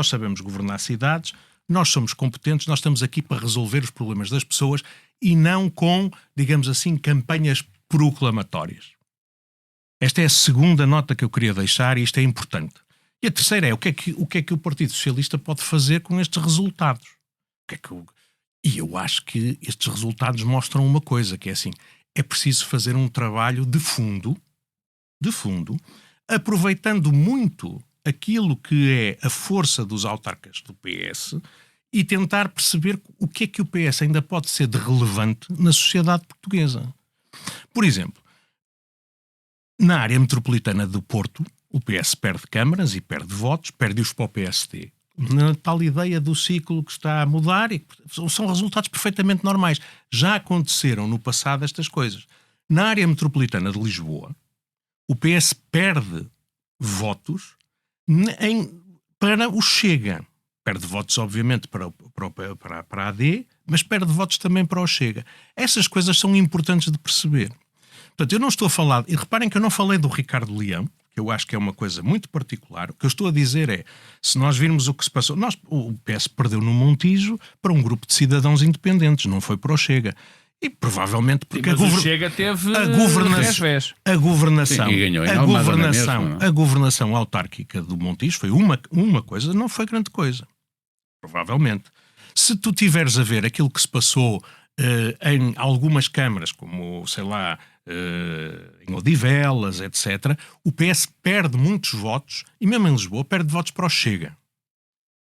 sabemos governar cidades, nós somos competentes, nós estamos aqui para resolver os problemas das pessoas e não com, digamos assim, campanhas proclamatórias. Esta é a segunda nota que eu queria deixar e isto é importante. E a terceira é o que é que o Partido Socialista pode fazer com estes resultados. E eu acho que estes resultados mostram uma coisa, que é assim, é preciso fazer um trabalho de fundo, aproveitando muito aquilo que é a força dos autarcas do PS e tentar perceber o que é que o PS ainda pode ser de relevante na sociedade portuguesa. Por exemplo, na área metropolitana do Porto, o PS perde câmaras e perde votos, perde-os para o PSD. Na tal ideia do ciclo que está a mudar, e são resultados perfeitamente normais. Já aconteceram no passado estas coisas. Na área metropolitana de Lisboa, o PS perde votos para o Chega. Perde votos, obviamente, para a AD, mas perde votos também para o Chega. Essas coisas são importantes de perceber. Portanto, eu não estou a falar... E reparem que eu não falei do Ricardo Leão, que eu acho que é uma coisa muito particular. O que eu estou a dizer é, se nós virmos o que se passou... o PS perdeu no Montijo para um grupo de cidadãos independentes, não foi para o Chega. E provavelmente porque o Chega teve a governação autárquica do Montijo foi uma coisa, não foi grande coisa. Provavelmente. Se tu tiveres a ver aquilo que se passou em algumas câmaras, como, sei lá, em Odivelas, etc., o PS perde muitos votos, e mesmo em Lisboa perde votos para o Chega.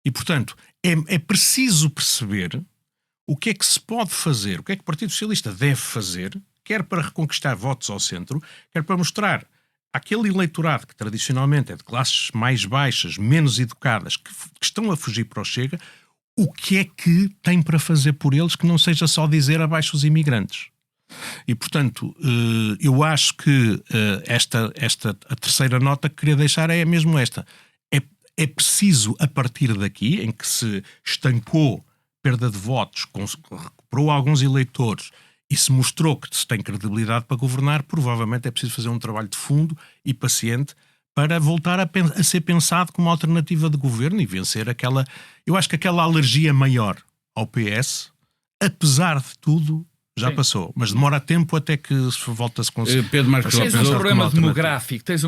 E, portanto, é preciso perceber o que é que se pode fazer, o que é que o Partido Socialista deve fazer, quer para reconquistar votos ao centro, quer para mostrar àquele eleitorado que tradicionalmente é de classes mais baixas, menos educadas, que estão a fugir para o Chega, o que é que tem para fazer por eles que não seja só dizer abaixo os imigrantes. E, portanto, eu acho que a terceira nota que queria deixar é mesmo esta. É preciso, a partir daqui, em que se estancou perda de votos, recuperou alguns eleitores e se mostrou que se tem credibilidade para governar, provavelmente é preciso fazer um trabalho de fundo e paciente para voltar a ser pensado como alternativa de governo e vencer aquela... Eu acho que aquela alergia maior ao PS, apesar de tudo, já passou. Mas demora tempo até que se volta a se conseguir. Pedro Marcos Lopes, tens um problema demográfico, tens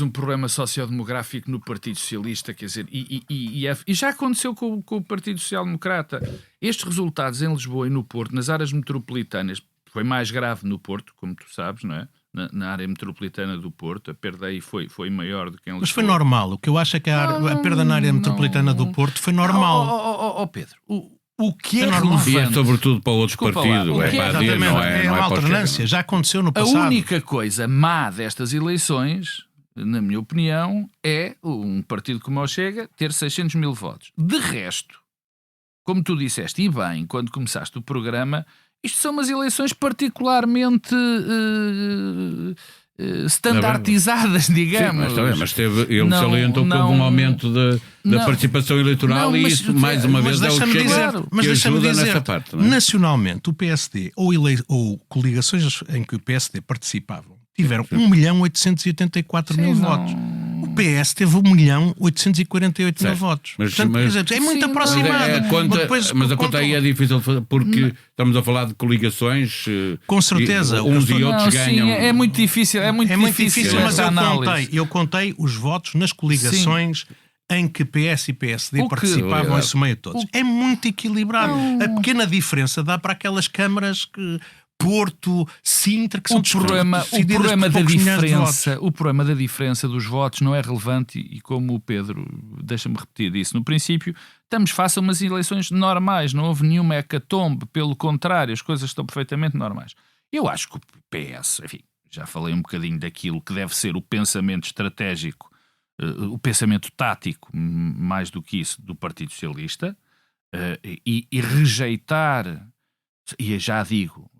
um problema sociodemográfico no Partido Socialista, quer dizer, e já aconteceu com o Partido Social Democrata. Estes resultados em Lisboa e no Porto, nas áreas metropolitanas, foi mais grave no Porto, como tu sabes, não é? Na área metropolitana do Porto, a perda aí foi maior do que em Lisboa. Mas foi normal. O que eu acho é que a perda na área metropolitana do Porto foi normal. Pedro, o que é relevante... E é sobretudo para outros partidos. É uma alternância. Já aconteceu no passado. A única coisa má destas eleições, na minha opinião, é um partido como o Chega ter 600 mil votos. De resto, como tu disseste, e bem, quando começaste o programa... Isto são umas eleições particularmente standardizadas, digamos. Sim, mas ele salientou que houve um aumento da participação eleitoral e isso, mais uma vez, é o que ajuda nessa parte. Não é? Nacionalmente, o PSD ou coligações em que o PSD participavam tiveram 1.884.000 votos. O PS teve 1.848.000 votos. Portanto, é muito aproximado. Mas a conta aí é difícil porque estamos a falar de coligações. Com certeza. Uns e outros ganham. Sim, é muito difícil. É muito difícil, mas eu contei os votos nas coligações em que PS e PSD participavam esse meio todos. É muito equilibrado. A pequena diferença dá para aquelas câmaras que... Porto, Sintra, que são o problema da diferença dos votos não é relevante e como o Pedro, deixa-me repetir isso, no princípio estamos face a umas eleições normais, não houve nenhuma hecatombe, pelo contrário, as coisas estão perfeitamente normais. Eu acho que o PS, enfim, já falei um bocadinho daquilo que deve ser o pensamento estratégico, o pensamento tático, mais do que isso, do Partido Socialista, e rejeitar... E já digo,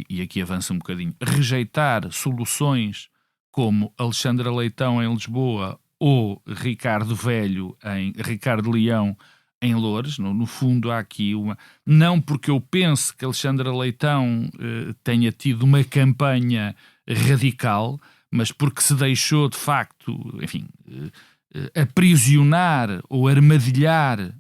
e aqui avança um bocadinho, rejeitar soluções como Alexandre Leitão em Lisboa ou Ricardo Leão em Loures. No fundo há aqui uma... Não porque eu pense que Alexandre Leitão tenha tido uma campanha radical, mas porque se deixou de facto, enfim, aprisionar ou armadilhar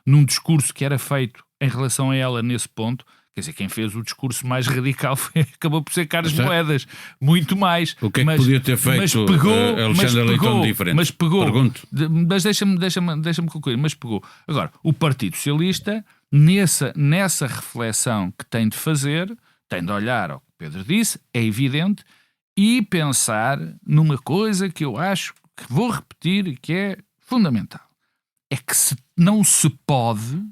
num discurso que era feito em relação a ela nesse ponto. Quer dizer, quem fez o discurso mais radical acabou por ser Carlos Moedas, muito mais. O que é que podia ter feito Alexandre Leitão diferente? Mas pegou. Pergunto. Mas deixa-me concluir. Mas pegou. Agora, o Partido Socialista, nessa reflexão que tem de fazer, tem de olhar ao que o Pedro disse, é evidente, e pensar numa coisa que eu acho que vou repetir e que é fundamental. É que não se pode,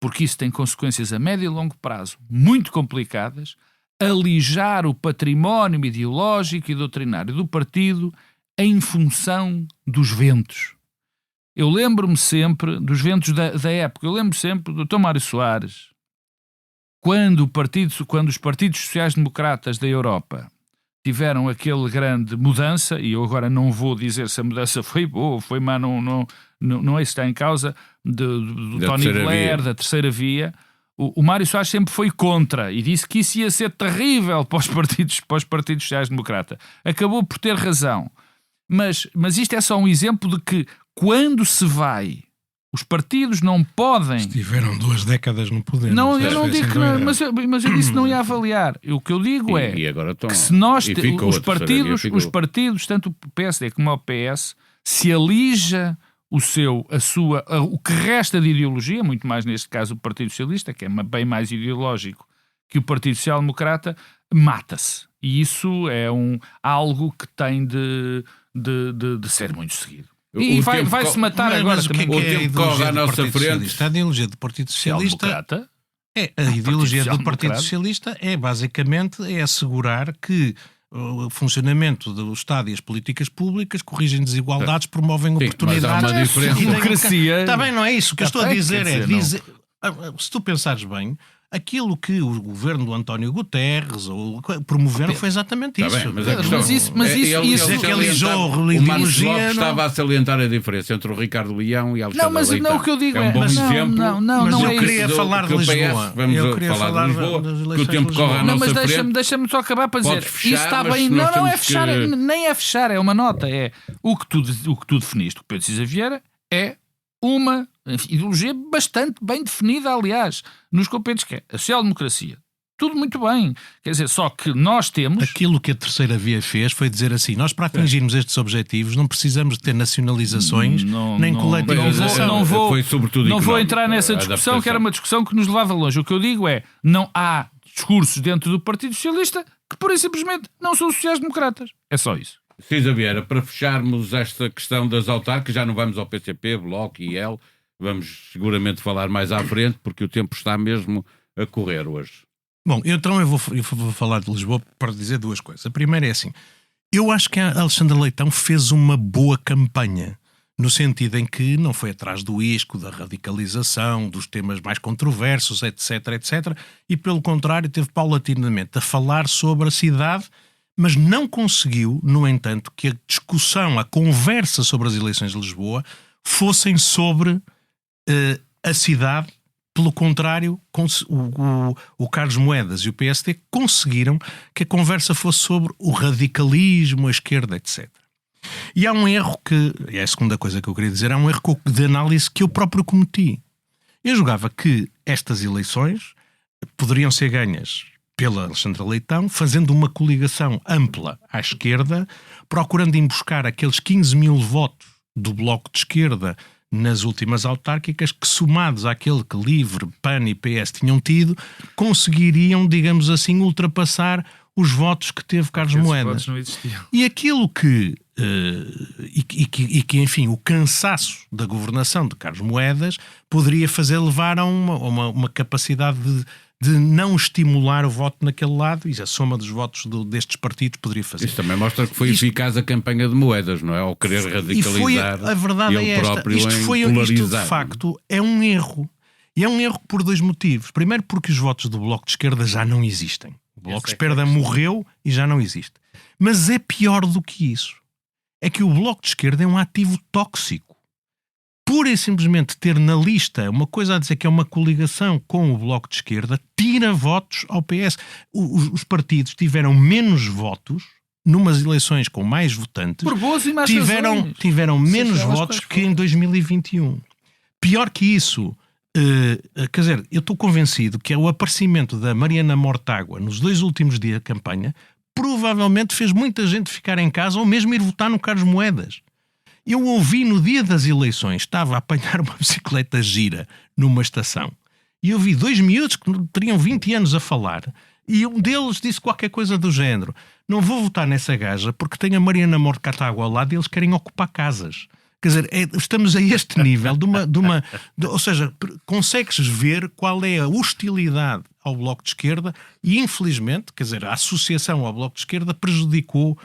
porque isso tem consequências a médio e longo prazo muito complicadas, alijar o património ideológico e doutrinário do partido em função dos ventos. Eu lembro-me sempre dos ventos da época. Eu lembro sempre do Dr. Mário Soares, quando os partidos sociais-democratas da Europa tiveram aquele grande mudança, e eu agora não vou dizer se a mudança foi boa ou foi má, não é isso que está em causa, do Tony Blair, da terceira via. O Mário Soares sempre foi contra e disse que isso ia ser terrível para os partidos sociais-democratas. Acabou por ter razão. Mas isto é só um exemplo de que quando se vai... Os partidos não podem... Estiveram 2 décadas no poder. Não, eu não digo que não, mas eu disse que não ia avaliar. O que eu digo é que se nós... Os partidos, tanto o PSD como o PS, se alija o que resta de ideologia, muito mais neste caso o Partido Socialista, que é bem mais ideológico que o Partido Social Democrata, mata-se. E isso é algo que tem de ser muito seguido. E vai-se matar agora também. O tempo corre à nossa frente. A ideologia do Partido Socialista... A ideologia do Partido Socialista é basicamente assegurar que o funcionamento do Estado e as políticas públicas corrigem desigualdades, promovem oportunidades. Mas há uma diferença. Democracia. Está bem, não é isso. O que eu estou a dizer se tu pensares bem, aquilo que o governo do António Guterres promoveram foi exatamente isso. Bem, mas que alijou o Marcos Lopes estava a salientar a diferença entre o Ricardo Leão e Alexandre Leitão. Não, o que eu digo é um bom exemplo. Não, eu queria falar de Lisboa. Vamos falar de Lisboa, que o tempo corre à nossa frente. Mas deixa-me só acabar para dizer. Isso está bem. Não é fechar, nem é fechar, é uma nota. É o que tu definiste, o Pedro Cisa Vieira, é uma ideologia bastante bem definida, aliás, nos componentes que é a social-democracia. Tudo muito bem. Quer dizer, só que nós temos... Aquilo que a terceira via fez foi dizer assim, nós para atingirmos estes objetivos não precisamos de ter nacionalizações nem coletivização. Não vou entrar nessa discussão, que era uma discussão que nos levava longe. O que eu digo é, não há discursos dentro do Partido Socialista que, pura e simplesmente, não são sociais-democratas. É só isso. Cisa Vieira, para fecharmos esta questão das autarcas, já não vamos ao PCP, Bloco e IEL, vamos seguramente falar mais à frente, porque o tempo está mesmo a correr hoje. Bom, então eu vou falar de Lisboa para dizer 2 coisas. A primeira é assim, eu acho que a Alexandre Leitão fez uma boa campanha. no sentido em que não foi atrás do isco, da radicalização, dos temas mais controversos, etc, etc, e pelo contrário teve paulatinamente a falar sobre a cidade, mas não conseguiu, no entanto, que a discussão, a conversa sobre as eleições de Lisboa fossem sobre a cidade. Pelo contrário, o Carlos Moedas e o PSD conseguiram que a conversa fosse sobre o radicalismo, a esquerda, etc. E há um erro que, é a segunda coisa que eu queria dizer, há um erro de análise que eu próprio cometi. Eu julgava que estas eleições poderiam ser ganhas pela Alexandra Leitão, fazendo uma coligação ampla à esquerda, procurando emboscar aqueles 15 mil votos do Bloco de Esquerda nas últimas autárquicas, que somados àquele que Livre, PAN e PS tinham tido, conseguiriam, digamos assim, ultrapassar os votos que teve Carlos Moedas. Não existiam. E aquilo que, enfim, o cansaço da governação de Carlos Moedas poderia fazer levar a uma capacidade de não estimular o voto naquele lado, e a soma dos votos destes partidos poderia fazer. Isso também mostra que foi eficaz a campanha de Moedas, não é? Ao querer radicalizar, a verdade ele é esta. próprio Isto polarizar. de facto é um erro. E é um erro por dois motivos. Primeiro, porque os votos do Bloco de Esquerda já não existem. O Bloco de Esquerda morreu e já não existe. Mas é pior do que isso. É que o Bloco de Esquerda é um ativo tóxico. Pura e simplesmente ter na lista uma coisa a dizer que é uma coligação com o Bloco de Esquerda tira votos ao PS. Os partidos tiveram menos votos numas eleições com mais votantes. Por boas e más tiveram menos votos que em 2021. Pior que isso, quer dizer, eu estou convencido que o aparecimento da Mariana Mortágua nos 2 últimos dias da campanha provavelmente fez muita gente ficar em casa ou mesmo ir votar no Carlos Moedas. Eu ouvi no dia das eleições, estava a apanhar uma bicicleta gira numa estação, e eu vi 2 miúdos que teriam 20 anos a falar, e um deles disse qualquer coisa do género: não vou votar nessa gaja porque tem a Mariana Mortágua ao lado e eles querem ocupar casas. Quer dizer, estamos a este nível ou seja, consegues ver qual é a hostilidade ao Bloco de Esquerda e, infelizmente, quer dizer, a associação ao Bloco de Esquerda prejudicou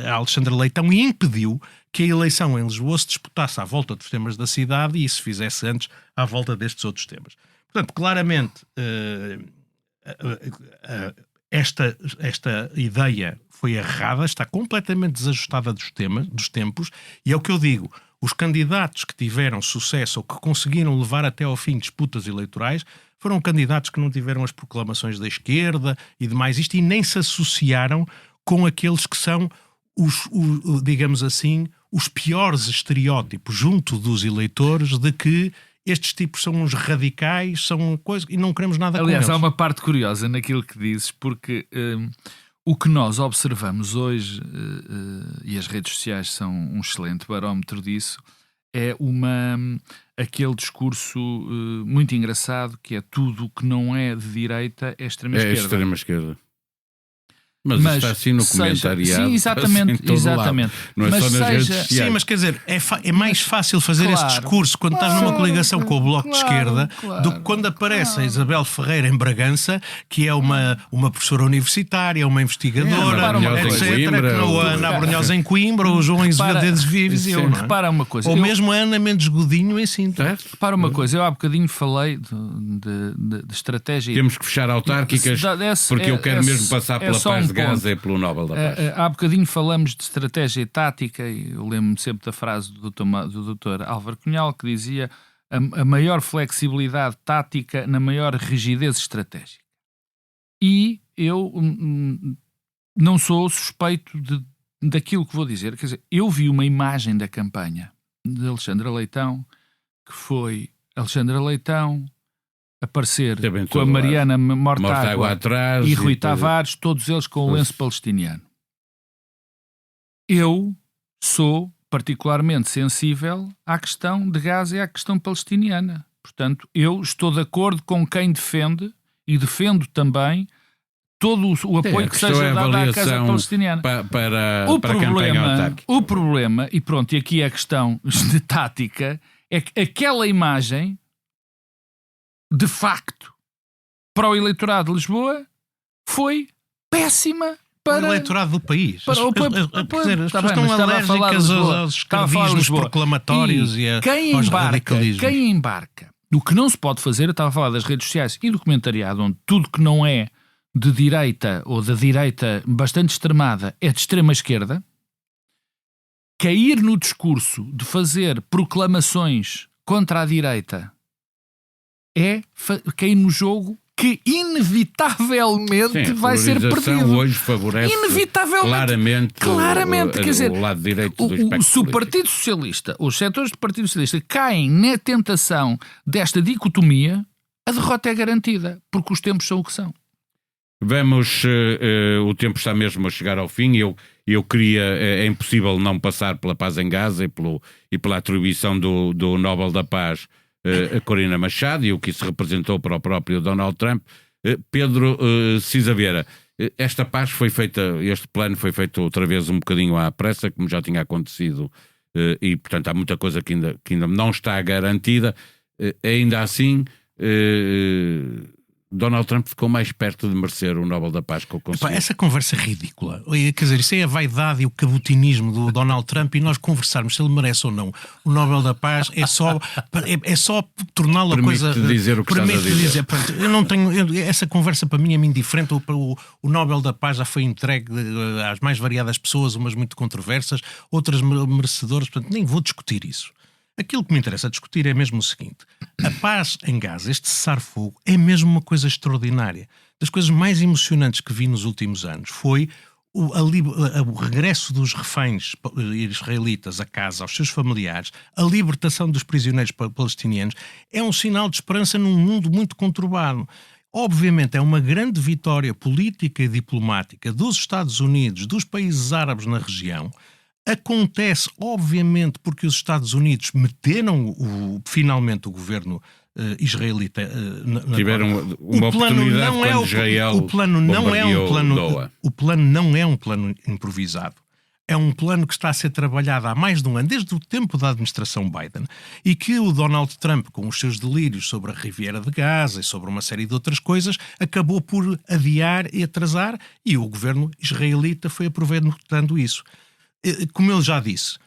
a Alexandra Leitão e impediu que a eleição em Lisboa se disputasse à volta dos temas da cidade e se fizesse antes à volta destes outros temas. Portanto, claramente, esta ideia foi errada, está completamente desajustada dos tempos, e é o que eu digo: os candidatos que tiveram sucesso ou que conseguiram levar até ao fim disputas eleitorais foram candidatos que não tiveram as proclamações da esquerda e demais isto, e nem se associaram com aqueles que são digamos assim, os piores estereótipos junto dos eleitores de que estes tipos são uns radicais, são coisa, e não queremos nada com eles. Aliás, há uma parte curiosa naquilo que dizes, porque o que nós observamos hoje, e as redes sociais são um excelente barómetro disso, é aquele discurso muito engraçado, que é tudo o que não é de direita é extrema-esquerda. É extrema-esquerda. Mas está assim no comentariado. Sim, exatamente. Exatamente. Não é só nas redes sociais. Sim, mas quer dizer, é mais fácil fazer esse discurso quando estás numa coligação com o Bloco de Esquerda do que quando aparece a Isabel Ferreira em Bragança, que é uma professora universitária, uma investigadora, etc. Ou a Ana Brunhosa em Coimbra, ou o João Azevedo Viseu. Repara uma coisa. Ou mesmo a Ana Mendes Godinho em Sintra. Repara uma coisa, eu há bocadinho falei de estratégia. Temos que fechar autárquicas, porque eu quero mesmo passar pela paz de Gaza e pelo Nobel da Paz. Há bocadinho falamos de estratégia e tática, e eu lembro-me sempre da frase do Dr. Álvaro Cunhal, que dizia: a maior flexibilidade tática na maior rigidez estratégica. E eu não sou suspeito daquilo que vou dizer. Quer dizer, eu vi uma imagem da campanha de Alexandra Leitão, que foi Alexandra Leitão aparecer com a Mariana Mortágua atrás e Rui Tavares, todos eles com o lenço palestiniano. Eu sou particularmente sensível à questão de Gaza e à questão palestiniana. Portanto, eu estou de acordo com quem defende, e defendo também todo o apoio que seja dado à causa palestiniana. Para a campanha autárquica. O problema, e pronto, e aqui é a questão de tática, é que aquela imagem, de facto, para o eleitorado de Lisboa, foi péssima o eleitorado do país. As pessoas estão alérgicas aos escravismos proclamatórios e aos radicalismos. Quem embarca? O que não se pode fazer, eu estava a falar das redes sociais e do documentariado, onde tudo que não é de direita ou da direita bastante extremada é de extrema esquerda, cair no discurso de fazer proclamações contra a direita é cair no jogo que inevitavelmente vai ser perdido. Hoje favorece claramente quer dizer, o lado direito do espectro se o Partido Socialista, os setores do Partido Socialista caem na tentação desta dicotomia, a derrota é garantida, porque os tempos são o que são. Vamos, o tempo está mesmo a chegar ao fim. Eu queria, é impossível não passar pela paz em Gaza e pela atribuição do Nobel da Paz a Corina Machado e o que isso representou para o próprio Donald Trump. Pedro Cisaveira, esta paz foi feita, este plano foi feito outra vez um bocadinho à pressa, como já tinha acontecido, e portanto há muita coisa que ainda não está garantida. Ainda assim, Donald Trump ficou mais perto de merecer o Nobel da Paz que eu consegui. Essa conversa é ridícula. Quer dizer, isso é a vaidade e o cabutinismo do Donald Trump, e nós conversarmos se ele merece ou não o Nobel da Paz é só torná-lo a coisa... Permite dizer o que estás a dizer. Eu não tenho... Essa conversa para mim é indiferente. O Nobel da Paz já foi entregue às mais variadas pessoas, umas muito controversas, outras merecedoras, portanto nem vou discutir isso. Aquilo que me interessa discutir é mesmo o seguinte: a paz em Gaza, este cessar-fogo, é mesmo uma coisa extraordinária. Das coisas mais emocionantes que vi nos últimos anos foi o regresso dos reféns israelitas a casa, aos seus familiares, a libertação dos prisioneiros palestinianos. É um sinal de esperança num mundo muito conturbado. Obviamente é uma grande vitória política e diplomática dos Estados Unidos, dos países árabes na região. Acontece, obviamente, porque os Estados Unidos meteram finalmente o governo israelita tiveram uma oportunidade quando Israel o plano não é um plano improvisado. É um plano que está a ser trabalhado há mais de um ano, desde o tempo da administração Biden, e que o Donald Trump, com os seus delírios sobre a Riviera de Gaza e sobre uma série de outras coisas, acabou por adiar e atrasar, e o governo israelita foi aproveitando isso. Como ele já disse,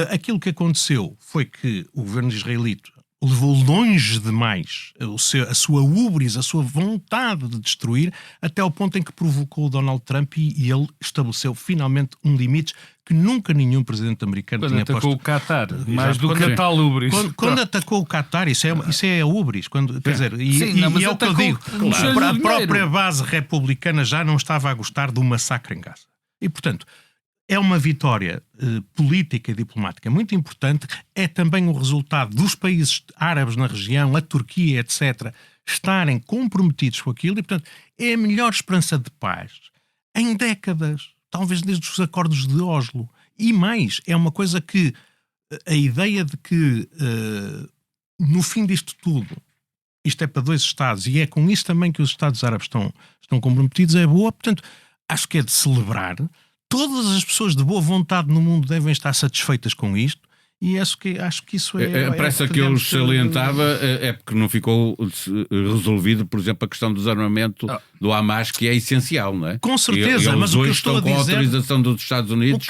aquilo que aconteceu foi que o governo israelita levou longe demais a sua hubris, a sua vontade de destruir, até ao ponto em que provocou o Donald Trump e ele estabeleceu finalmente um limite que nunca nenhum presidente americano tinha posto. Quando atacou o Qatar, mais do que a tal hubris. Quando atacou o Qatar, isso é a hubris. Quer dizer, mas é o que eu digo. A própria base republicana já não estava a gostar do massacre em Gaza. E, portanto, é uma vitória política e diplomática muito importante. É também o resultado dos países árabes na região, a Turquia, etc., estarem comprometidos com aquilo. E, portanto, é a melhor esperança de paz em décadas, talvez desde os acordos de Oslo. E mais, é uma coisa que a ideia de que no fim disto tudo, isto é para dois Estados, e é com isso também que os Estados árabes estão comprometidos, é boa. Portanto, acho que é de celebrar. Todas as pessoas de boa vontade no mundo devem estar satisfeitas com isto, e acho que isso é... A pressa que eu salientava é porque não ficou resolvido, por exemplo, a questão do desarmamento do Hamas, que é essencial, não é? Com certeza, mas o que eu estou a dizer... com a autorização dos Estados Unidos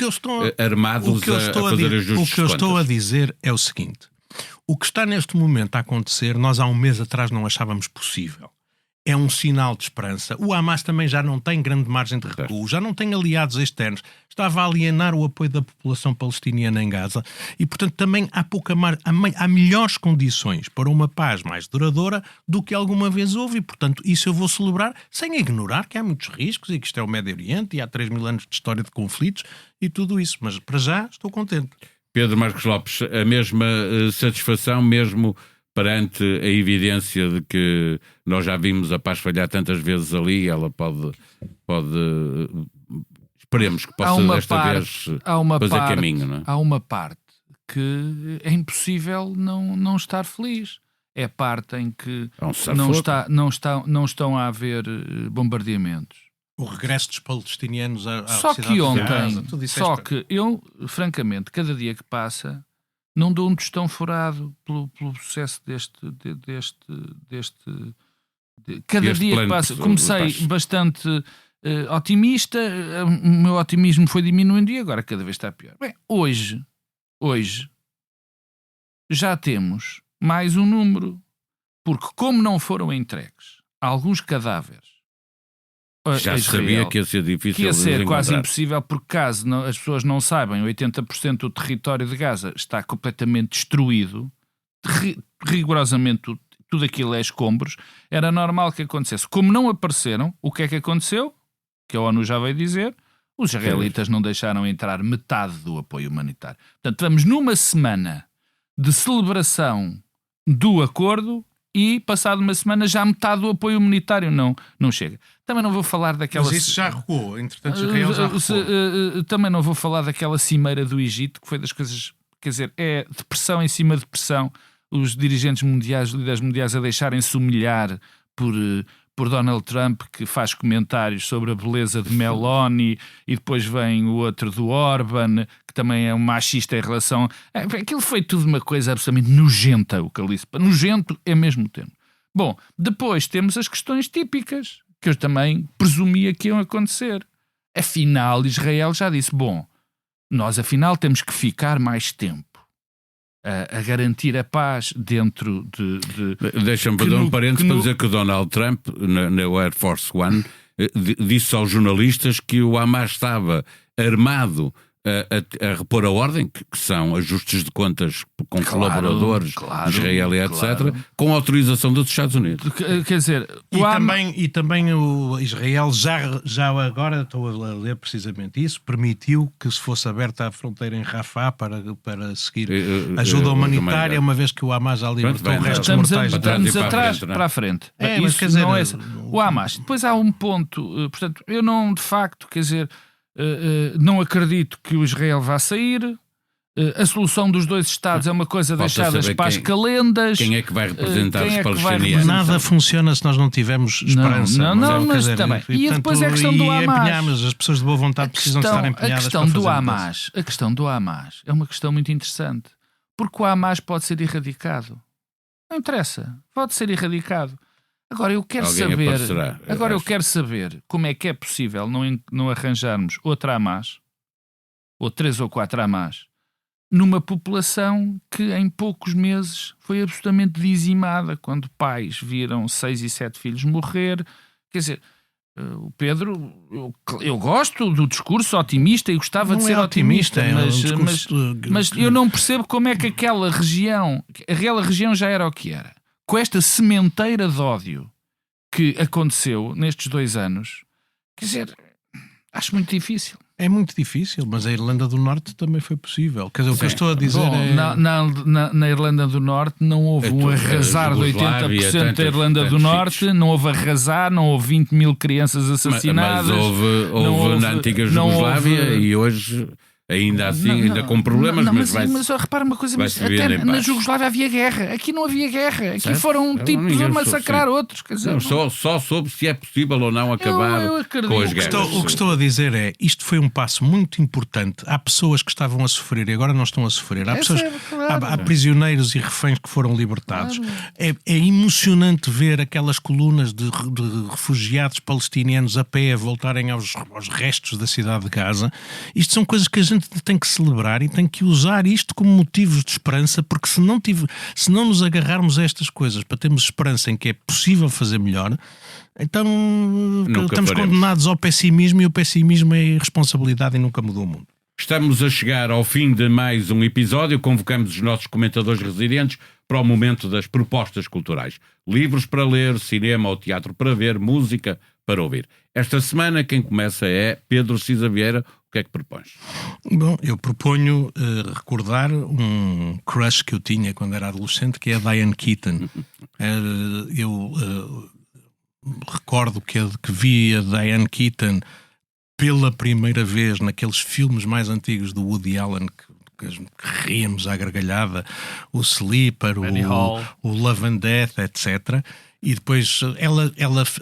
armados a fazer ajustes. O que eu estou a dizer é o seguinte: o que está neste momento a acontecer, nós há um mês atrás não achávamos possível. É um sinal de esperança. O Hamas também já não tem grande margem de recuo, já não tem aliados externos. Estava a alienar o apoio da população palestiniana em Gaza e, portanto, também há melhores condições para uma paz mais duradoura do que alguma vez houve. E, portanto, isso eu vou celebrar sem ignorar que há muitos riscos e que isto é o Médio Oriente e há 3.000 anos de história de conflitos e tudo isso. Mas, para já, estou contente. Pedro Marcos Lopes, a mesma satisfação, mesmo perante a evidência de que nós já vimos a paz falhar tantas vezes ali, ela pode esperemos que possa desta vez fazer caminho, não é? Há uma parte que é impossível não estar feliz. É a parte em que não estão a haver bombardeamentos. O regresso dos palestinianos à Só cidade que ontem, de Gaza. só que eu, francamente, cada dia que passa, não dou um tostão furado pelo processo cada dia que passa. Comecei bastante otimista, o meu otimismo foi diminuindo e agora cada vez está pior. Bem, hoje já temos mais um número, porque como não foram entregues alguns cadáveres, já se sabia que ia ser difícil, que ia ser de quase encontrar. impossível, porque caso as pessoas não saibam, 80% do território de Gaza está completamente destruído, rigorosamente tudo aquilo é escombros, era normal que acontecesse. Como não apareceram, o que é que aconteceu? Que a ONU já veio dizer, os israelitas não deixaram entrar metade do apoio humanitário. Portanto, estamos numa semana de celebração do acordo e, passado uma semana, já metade do apoio humanitário não chega. Também não vou falar daquela... Mas isso já recuou, entretanto Israel já recuou. Também não vou falar daquela cimeira do Egito, que foi das coisas... Quer dizer, é depressão em cima de depressão. Os dirigentes mundiais, os líderes mundiais a deixarem-se humilhar por Donald Trump, que faz comentários sobre a beleza de Meloni, e depois vem o outro do Orban, que também é um machista em relação... Aquilo foi tudo uma coisa absolutamente nojenta, o Caliço. Nojento é mesmo o termo. Bom, depois temos as questões típicas, que eu também presumia que iam acontecer. Afinal, Israel já disse, bom, nós afinal temos que ficar mais tempo a garantir a paz dentro de... Deixa-me fazer um parênteses para dizer que o Donald Trump, na Air Force One, disse aos jornalistas que o Hamas estava armado a repor a ordem, que são ajustes de contas com colaboradores de Israel e etc., com autorização dos Estados Unidos. Quer dizer... E também o Israel, já agora, estou a ler precisamente isso, permitiu que se fosse aberta a fronteira em Rafah para seguir ajuda humanitária, uma vez que o Hamas já libertou restos mortais. Estamos atrás para a frente. Mas quer dizer... Não é o Hamas. Depois há um ponto, portanto, eu não, de facto, quer dizer... não acredito que o Israel vá sair. A solução dos dois Estados é uma coisa deixada para as calendas. Quem é que vai representar os palestinianos? Nada funciona se nós não tivermos esperança. Mas também. E depois é a questão do Hamas. As pessoas de boa vontade precisam estar empenhadas para fazer a questão do Hamas é uma questão muito interessante, porque o Hamas pode ser erradicado. Não interessa. Pode ser erradicado. Agora eu quero saber como é que é possível não arranjarmos outra Hamas, ou 3 ou 4 Hamas, numa população que em poucos meses foi absolutamente dizimada, quando pais viram 6 e 7 filhos morrer. Quer dizer, o Pedro, eu gosto do discurso otimista e gostava de ser otimista, mas eu não percebo como é que aquela região já era o que era. Com esta sementeira de ódio que aconteceu nestes 2 anos, quer dizer, acho muito difícil. É muito difícil, mas a Irlanda do Norte também foi possível. Quer dizer, o que eu estou a dizer na Irlanda do Norte não houve um arrasar de 80% da Irlanda do Norte, não houve arrasar, não houve 20 mil crianças assassinadas. Mas houve na antiga Jugoslávia e hoje... Ainda assim, ainda com problemas, mas repara uma coisa, até na Jugoslávia havia guerra, aqui não havia guerra, aqui certo? Foram tipos a massacrar outros. Quer dizer, só soube se é possível ou não acabar com as guerras. O que estou a dizer é, isto foi um passo muito importante. Há pessoas que estavam a sofrer e agora não estão a sofrer. Há prisioneiros e reféns que foram libertados. Claro. É emocionante ver aquelas colunas de refugiados palestinianos a pé a voltarem aos restos da cidade de Gaza. Isto são coisas que a gente tem que celebrar e tem que usar isto como motivos de esperança, porque se não nos agarrarmos a estas coisas para termos esperança em que é possível fazer melhor, então estamos condenados ao pessimismo, e o pessimismo é irresponsabilidade e nunca mudou o mundo. Estamos a chegar ao fim de mais um episódio. Convocamos os nossos comentadores residentes para o momento das propostas culturais. Livros para ler, cinema ou teatro para ver, música para ouvir. Esta semana quem começa é Pedro Cisa Vieira. O que é que propões? Bom, eu proponho recordar um crush que eu tinha quando era adolescente, que é a Diane Keaton. Eu recordo que vi a Diane Keaton pela primeira vez naqueles filmes mais antigos do Woody Allen que ríamos à gargalhada, o Sleeper, o Love and Death, etc. E depois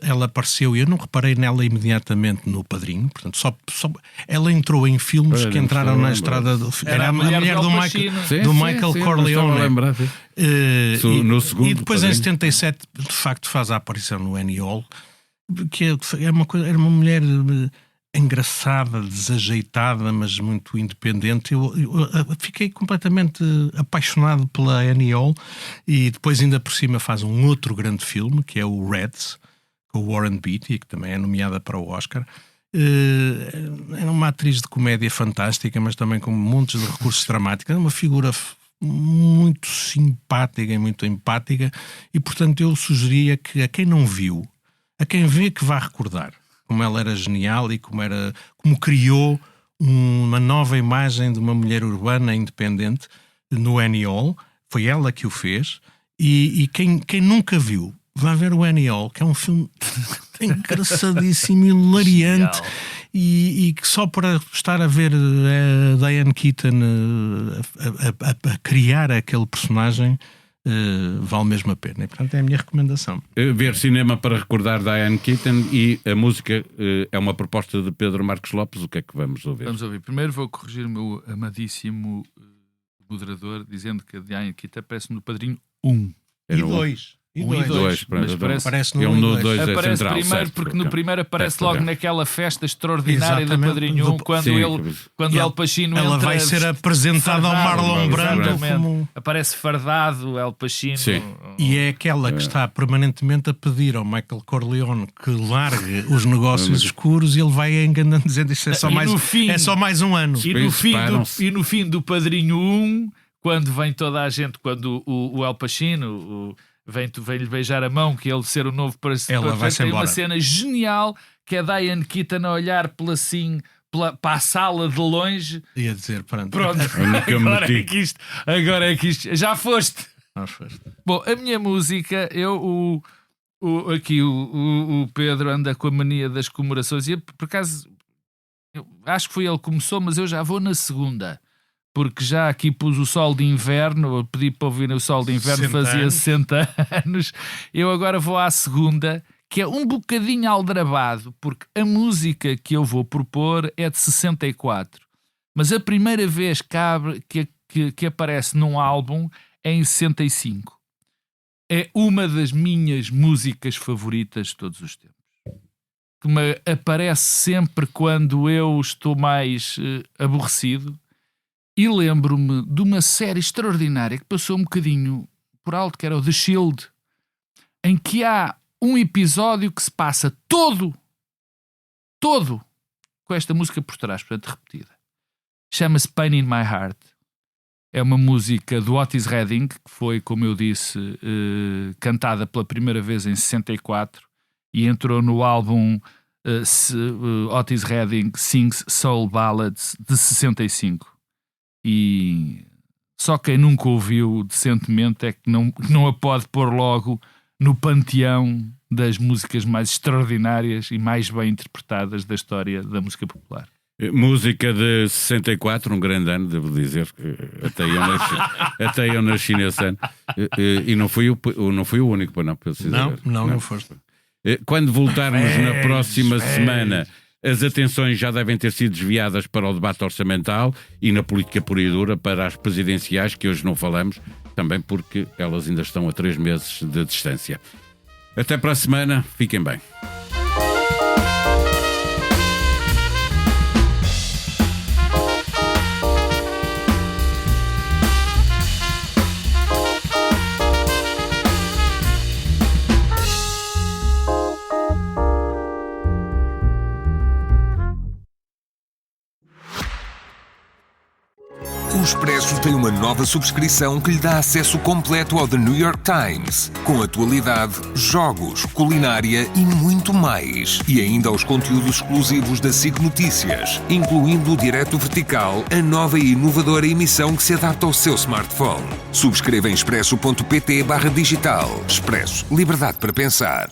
ela apareceu e eu não reparei nela imediatamente no Padrinho. Portanto, só ela entrou em filmes que entraram na estrada. Era a mulher do Michael Corleone. No segundo, e depois em 77 de facto faz a aparição no Annie Hall. que era uma mulher engraçada, desajeitada, mas muito independente. Eu fiquei completamente apaixonado pela Annie Hall, e depois ainda por cima faz um outro grande filme, que é o Reds, com o Warren Beatty, que também é nomeada para o Oscar. Era uma atriz de comédia fantástica, mas também com montes de recursos dramáticos. É uma figura muito simpática e muito empática, e portanto eu sugeria que a quem não viu, a quem vê, que vá recordar como ela era genial e como criou uma nova imagem de uma mulher urbana independente no Annie Hall. Foi ela que o fez, e quem nunca viu, vá ver o Annie Hall, que é um filme engraçadíssimo, hilariante, e que só para estar a ver a Diane Keaton a criar aquele personagem vale mesmo a pena. E portanto é a minha recomendação. Ver cinema para recordar Diane Keaton, e a música é uma proposta de Pedro Marcos Lopes. O que é que vamos ouvir? Vamos ouvir. Primeiro vou corrigir o meu amadíssimo moderador, dizendo que a Diane Keaton aparece no Padrinho 1. E 2. E 2, mas aparece no 2. Aparece central, primeiro, certo, porque no primeiro aparece logo naquela festa extraordinária Exatamente. do Padrinho 1, quando Al Pacino ela entra, vai ser apresentada ao Marlon Brando como... Aparece fardado Al Pacino. Sim. E é aquela que está permanentemente a pedir ao Michael Corleone que largue os negócios escuros, e ele vai enganando, dizendo isto é só mais um ano. E no fim do Padrinho 1, quando vem toda a gente, quando o Al Pacino vem-lhe beijar a mão, que ele ser o novo ela vai-se tem embora. uma cena genial, que é Diane Keaton a olhar para a sala de longe, e a dizer, pronto. agora é que isto já foste. Foste. Bom, a minha música, o Pedro anda com a mania das comemorações, e por acaso eu acho que foi ele que começou, mas eu já vou na segunda, porque já aqui pus o Sol de Inverno, eu pedi para ouvir o Sol de Inverno, fazia 60 anos. Eu agora vou à segunda, que é um bocadinho aldrabado, porque a música que eu vou propor é de 64, mas a primeira vez que aparece num álbum é em 65. É uma das minhas músicas favoritas de todos os tempos, que me aparece sempre quando eu estou mais aborrecido. E lembro-me de uma série extraordinária que passou um bocadinho por alto, que era o The Shield, em que há um episódio que se passa todo com esta música por trás, portanto repetida. Chama-se Pain in My Heart. É uma música do Otis Redding, que foi, como eu disse, cantada pela primeira vez em 64, e entrou no álbum Otis Redding Sings Soul Ballads de 65. E só quem nunca ouviu decentemente é que não a pode pôr logo no panteão das músicas mais extraordinárias e mais bem interpretadas da história da música popular. Música de 64, um grande ano, devo dizer, até eu nasci nesse ano, e não fui o único, para não precisar. Não foste. Quando voltarmos na próxima semana, as atenções já devem ter sido desviadas para o debate orçamental e na política pura e dura para as presidenciais, que hoje não falamos, também porque elas ainda estão a 3 meses de distância. Até para a semana, fiquem bem. O Expresso tem uma nova subscrição que lhe dá acesso completo ao The New York Times, com atualidade, jogos, culinária e muito mais. E ainda aos conteúdos exclusivos da SIC Notícias, incluindo o Direto Vertical, a nova e inovadora emissão que se adapta ao seu smartphone. Subscreva em expresso.pt/digital. Expresso. Liberdade para pensar.